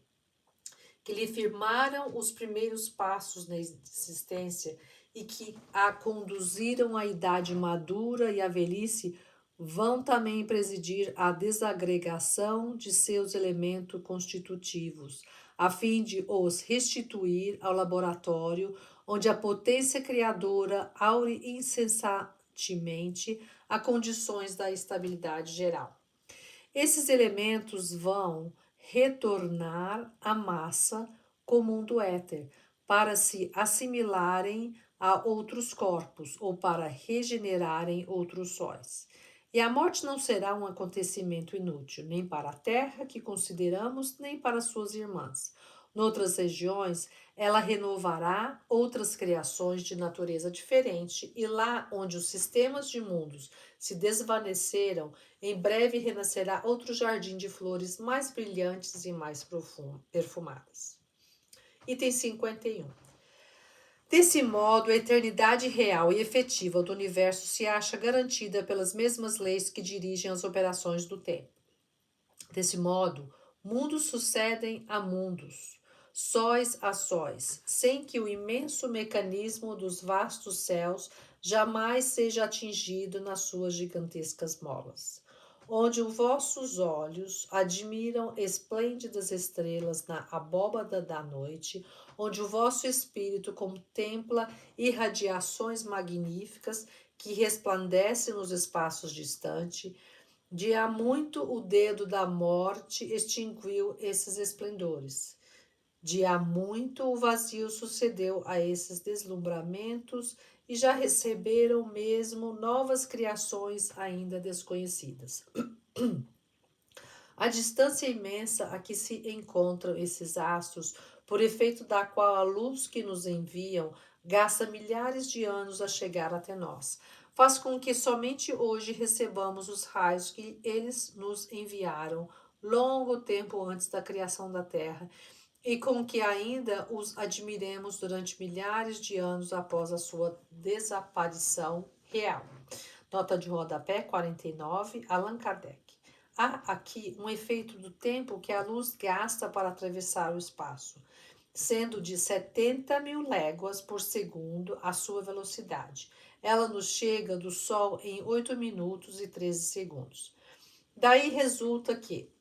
que lhe firmaram os primeiros passos na existência e que a conduziram à idade madura e à velhice, vão também presidir a desagregação de seus elementos constitutivos, a fim de os restituir ao laboratório, onde a potência criadora aure incessantemente a condições da estabilidade geral. Esses elementos vão retornar à massa comum do éter, para se assimilarem a outros corpos ou para regenerarem outros sóis. E a morte não será um acontecimento inútil, nem para a terra que consideramos, nem para suas irmãs. Noutras regiões, ela renovará outras criações de natureza diferente, e lá onde os sistemas de mundos se desvaneceram, em breve renascerá outro jardim de flores mais brilhantes e mais perfumadas. Item 51. Desse modo, a eternidade real e efetiva do universo se acha garantida pelas mesmas leis que dirigem as operações do tempo. Desse modo, mundos sucedem a mundos, sóis a sóis, sem que o imenso mecanismo dos vastos céus jamais seja atingido nas suas gigantescas molas. Onde os vossos olhos admiram esplêndidas estrelas na abóbada da noite, onde o vosso espírito contempla irradiações magníficas que resplandecem nos espaços distantes, de há muito o dedo da morte extinguiu esses esplendores. De há muito o vazio sucedeu a esses deslumbramentos e já receberam mesmo novas criações ainda desconhecidas. A distância imensa a que se encontram esses astros, por efeito da qual a luz que nos enviam gasta milhares de anos a chegar até nós, faz com que somente hoje recebamos os raios que eles nos enviaram longo tempo antes da criação da Terra, e com que ainda os admiremos durante milhares de anos após a sua desaparição real. Nota de rodapé 49, Allan Kardec. Há aqui um efeito do tempo que a luz gasta para atravessar o espaço, sendo de 70.000 léguas por segundo a sua velocidade. Ela nos chega do Sol em 8 minutos e 13 segundos. Daí resulta que,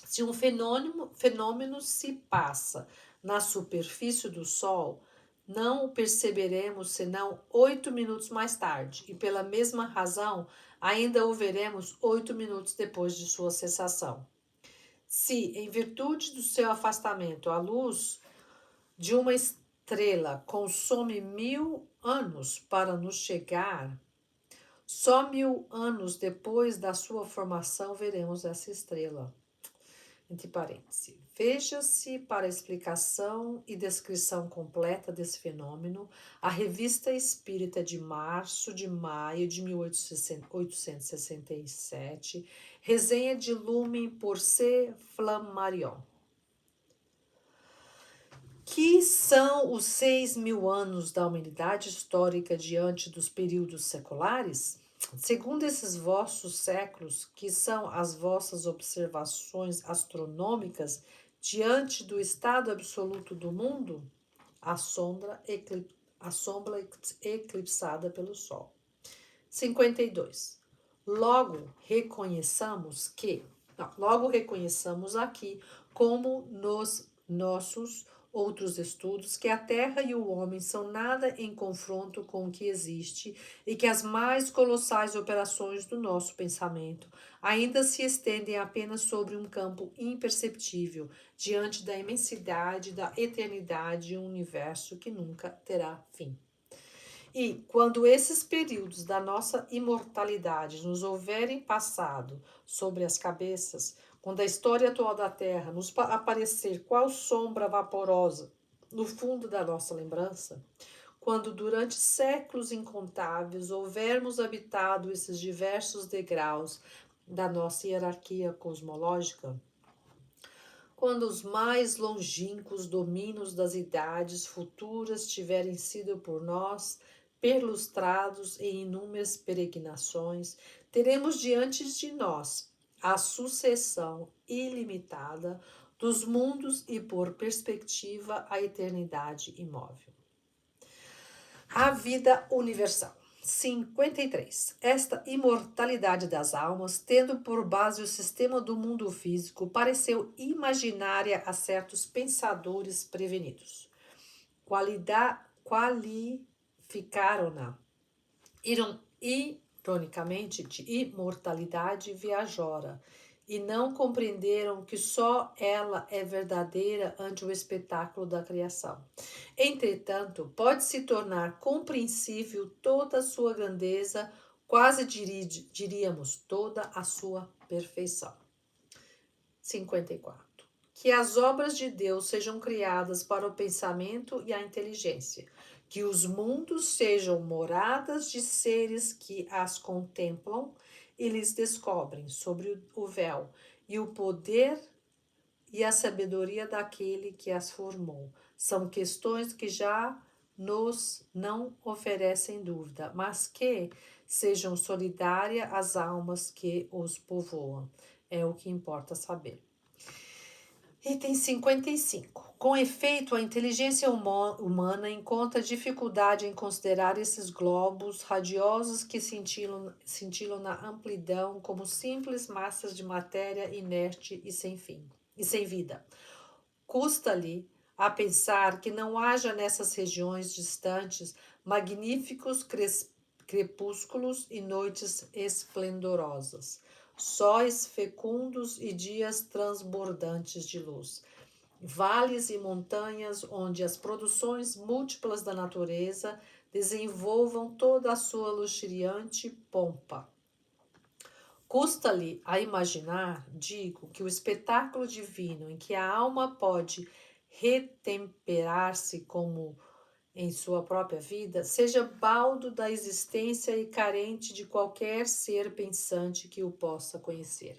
se um fenômeno se passa na superfície do Sol, não o perceberemos senão 8 minutos mais tarde, e pela mesma razão, ainda o veremos 8 minutos depois de sua cessação. Se, em virtude do seu afastamento, a luz de uma estrela consome 1000 anos para nos chegar, só 1000 anos depois da sua formação veremos essa estrela. Entre parênteses, veja-se para a explicação e descrição completa desse fenômeno a Revista Espírita de maio de 1867, resenha de Lumen por C. Flammarion. Que são os 6.000 anos da humanidade histórica diante dos períodos seculares? Segundo esses vossos séculos, que são as vossas observações astronômicas diante do estado absoluto do mundo, a sombra eclipsada pelo Sol. 52. Logo reconheçamos aqui, como nos nossos outros estudos, que a Terra e o homem são nada em confronto com o que existe e que as mais colossais operações do nosso pensamento ainda se estendem apenas sobre um campo imperceptível diante da imensidade, da eternidade de um universo que nunca terá fim. E, quando esses períodos da nossa imortalidade nos houverem passado sobre as cabeças, quando a história atual da Terra nos aparecer qual sombra vaporosa no fundo da nossa lembrança, quando durante séculos incontáveis houvermos habitado esses diversos degraus da nossa hierarquia cosmológica, quando os mais longínquos domínios das idades futuras tiverem sido por nós perlustrados em inúmeras peregrinações, teremos diante de nós a sucessão ilimitada dos mundos e, por perspectiva, a eternidade imóvel. A vida universal. 53. Esta imortalidade das almas, tendo por base o sistema do mundo físico, pareceu imaginária a certos pensadores prevenidos. Qualificaram-na ironicamente de imortalidade viajora, e não compreenderam que só ela é verdadeira ante o espetáculo da criação. Entretanto, pode se tornar compreensível toda a sua grandeza, quase diríamos toda a sua perfeição. 54. Que as obras de Deus sejam criadas para o pensamento e a inteligência, que os mundos sejam moradas de seres que as contemplam e lhes descobrem sobre o véu, e o poder e a sabedoria daquele que as formou. São questões que já nos não oferecem dúvida, mas que sejam solidárias as almas que os povoam. É o que importa saber. Item 55. Com efeito, a inteligência humana encontra dificuldade em considerar esses globos radiosos que cintilam na amplidão como simples massas de matéria inerte e sem fim, e sem vida. Custa-lhe a pensar que não haja nessas regiões distantes magníficos crepúsculos e noites esplendorosas, sóis fecundos e dias transbordantes de luz, vales e montanhas onde as produções múltiplas da natureza desenvolvam toda a sua luxuriante pompa. Custa-lhe a imaginar, digo, que o espetáculo divino em que a alma pode retemperar-se como em sua própria vida, seja baldo da existência e carente de qualquer ser pensante que o possa conhecer.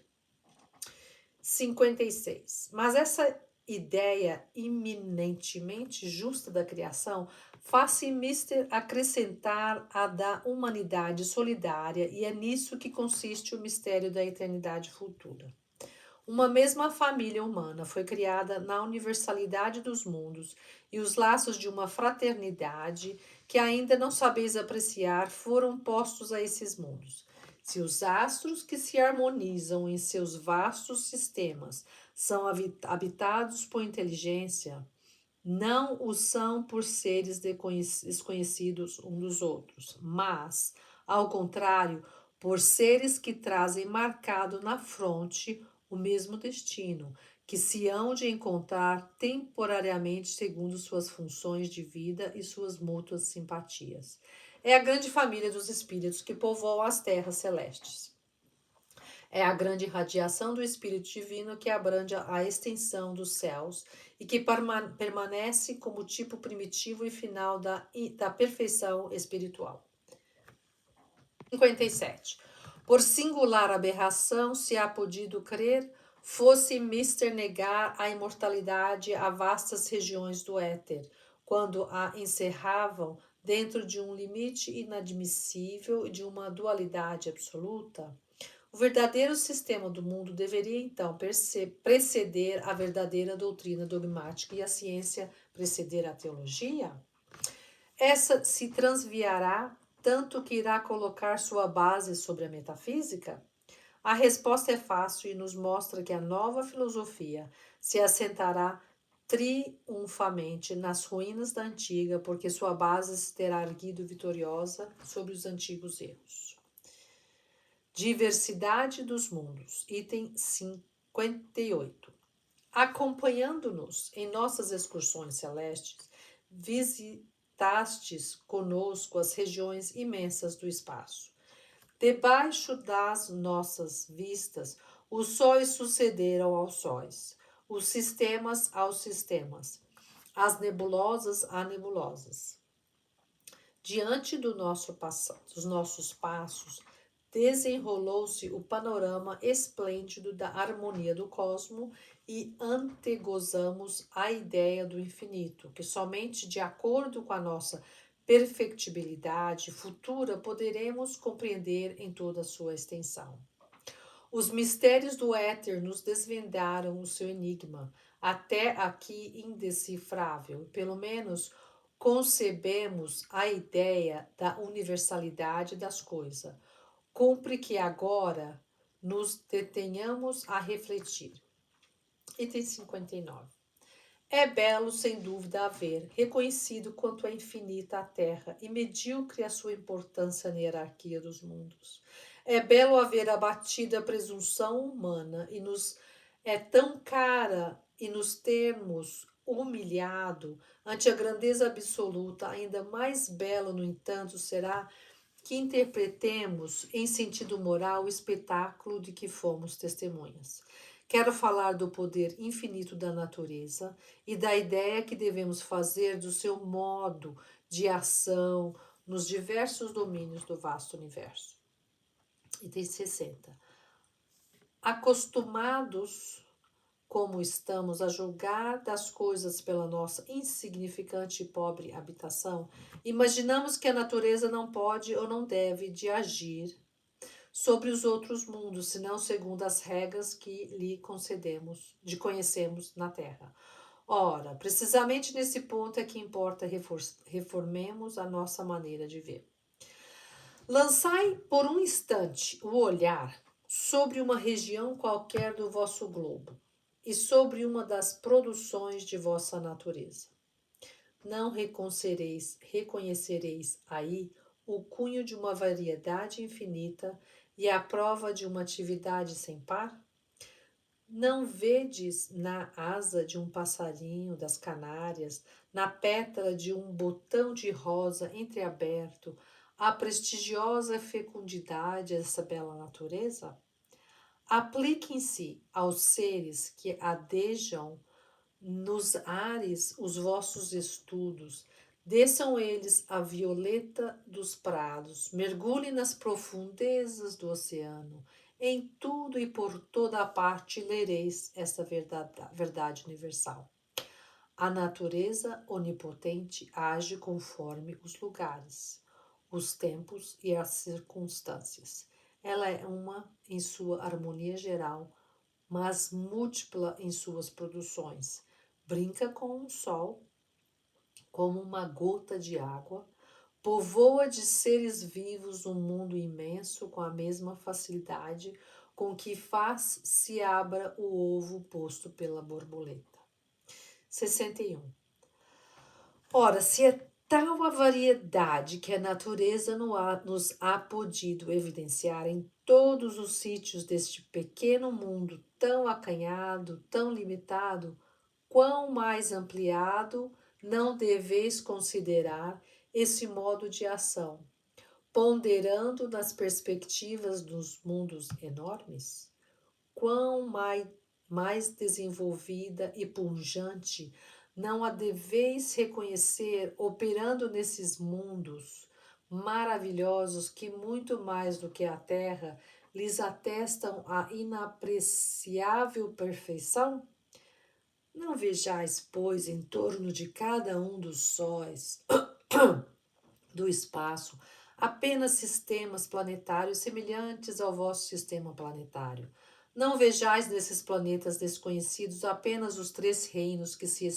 56. Mas essa ideia eminentemente justa da criação faz-se mister acrescentar a da humanidade solidária, e é nisso que consiste o mistério da eternidade futura. Uma mesma família humana foi criada na universalidade dos mundos, e os laços de uma fraternidade que ainda não sabeis apreciar foram postos a esses mundos. Se os astros que se harmonizam em seus vastos sistemas são habitados por inteligência, não o são por seres desconhecidos uns dos outros, mas, ao contrário, por seres que trazem marcado na fronte o mesmo destino, que se hão de encontrar temporariamente segundo suas funções de vida e suas mútuas simpatias. É a grande família dos espíritos que povoam as terras celestes. É a grande radiação do Espírito Divino que abrange a extensão dos céus e que permanece como tipo primitivo e final da perfeição espiritual. 57. Por singular aberração, se há podido crer, fosse mister negar a imortalidade a vastas regiões do éter, quando a encerravam dentro de um limite inadmissível e de uma dualidade absoluta. O verdadeiro sistema do mundo deveria, então, preceder a verdadeira doutrina dogmática e a ciência preceder a teologia? Essa se transviará tanto que irá colocar sua base sobre a metafísica? A resposta é fácil e nos mostra que a nova filosofia se assentará triunfamente nas ruínas da antiga, porque sua base se terá erguido vitoriosa sobre os antigos erros. Diversidade dos mundos, item 58. Acompanhando-nos em nossas excursões celestes, visitastes conosco as regiões imensas do espaço. Debaixo das nossas vistas, os sóis sucederam aos sóis, os sistemas aos sistemas, as nebulosas a nebulosas. Diante dos nossos passos, desenrolou-se o panorama esplêndido da harmonia do cosmo e antegozamos a ideia do infinito, que somente de acordo com a nossa perfectibilidade futura poderemos compreender em toda a sua extensão. Os mistérios do éter nos desvendaram o seu enigma, até aqui indecifrável. Pelo menos concebemos a ideia da universalidade das coisas. Cumpre que agora nos detenhamos a refletir. Item 59. É belo, sem dúvida, haver reconhecido quanto é infinita a Terra e medíocre a sua importância na hierarquia dos mundos. É belo haver abatido a presunção humana e nos é tão cara e nos termos humilhado ante a grandeza absoluta. Ainda mais belo, no entanto, será que interpretemos em sentido moral o espetáculo de que fomos testemunhas. Quero falar do poder infinito da natureza e da ideia que devemos fazer do seu modo de ação nos diversos domínios do vasto universo. Item 60. Acostumados como estamos a julgar das coisas pela nossa insignificante e pobre habitação, imaginamos que a natureza não pode ou não deve de agir sobre os outros mundos, senão segundo as regras que lhe concedemos, de conhecemos na Terra. Ora, precisamente nesse ponto é que importa reformemos a nossa maneira de ver. Lançai por um instante o olhar sobre uma região qualquer do vosso globo e sobre uma das produções de vossa natureza. Não reconhecereis aí o cunho de uma variedade infinita e a prova de uma atividade sem par? Não vedes na asa de um passarinho das Canárias, na pétala de um botão de rosa entreaberto, a prestigiosa fecundidade dessa bela natureza? Apliquem-se aos seres que adejam nos ares os vossos estudos, desçam eles a violeta dos prados, mergulhem nas profundezas do oceano. Em tudo e por toda a parte lereis esta verdade universal. A natureza onipotente age conforme os lugares, os tempos e as circunstâncias. Ela é uma em sua harmonia geral, mas múltipla em suas produções. Brinca com o sol como uma gota de água, povoa de seres vivos um mundo imenso com a mesma facilidade com que faz se abra o ovo posto pela borboleta. 61. Ora, se é tal a variedade que a natureza nos há podido evidenciar em todos os sítios deste pequeno mundo tão acanhado, tão limitado, quão mais ampliado não deveis considerar esse modo de ação, ponderando nas perspectivas dos mundos enormes? Quão mais desenvolvida e pungente não a deveis reconhecer operando nesses mundos maravilhosos que, muito mais do que a terra, lhes atestam a inapreciável perfeição? Não vejais, pois, em torno de cada um dos sóis do espaço apenas sistemas planetários semelhantes ao vosso sistema planetário. Não vejais nesses planetas desconhecidos apenas os 3 reinos que se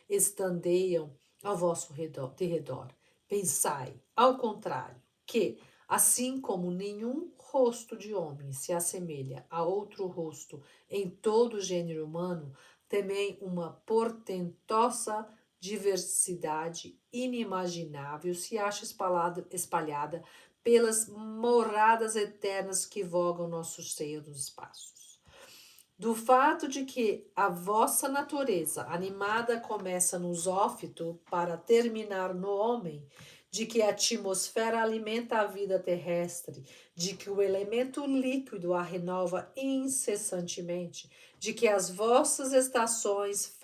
estandeiam ao vosso derredor. Pensai, ao contrário, que, assim como nenhum rosto de homem se assemelha a outro rosto em todo o gênero humano, também uma portentosa diversidade inimaginável se acha espalhada pelas moradas eternas que vogam nosso seio dos espaços. Do fato de que a vossa natureza animada começa no zófito para terminar no homem, de que a atmosfera alimenta a vida terrestre, de que o elemento líquido a renova incessantemente, de que as vossas estações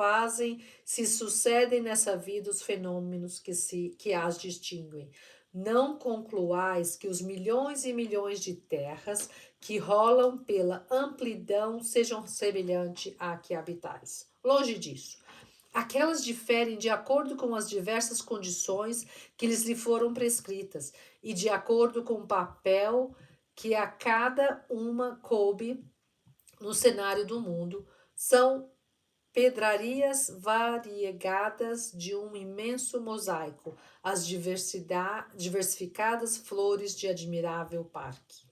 se sucedem nessa vida os fenômenos que as distinguem. Não concluais que os milhões e milhões de terras que rolam pela amplidão sejam semelhantes à que habitais. Longe disso. Aquelas diferem de acordo com as diversas condições que lhe foram prescritas e de acordo com o papel que a cada uma coube no cenário do mundo. São pedrarias variegadas de um imenso mosaico, as diversificadas flores de admirável parque.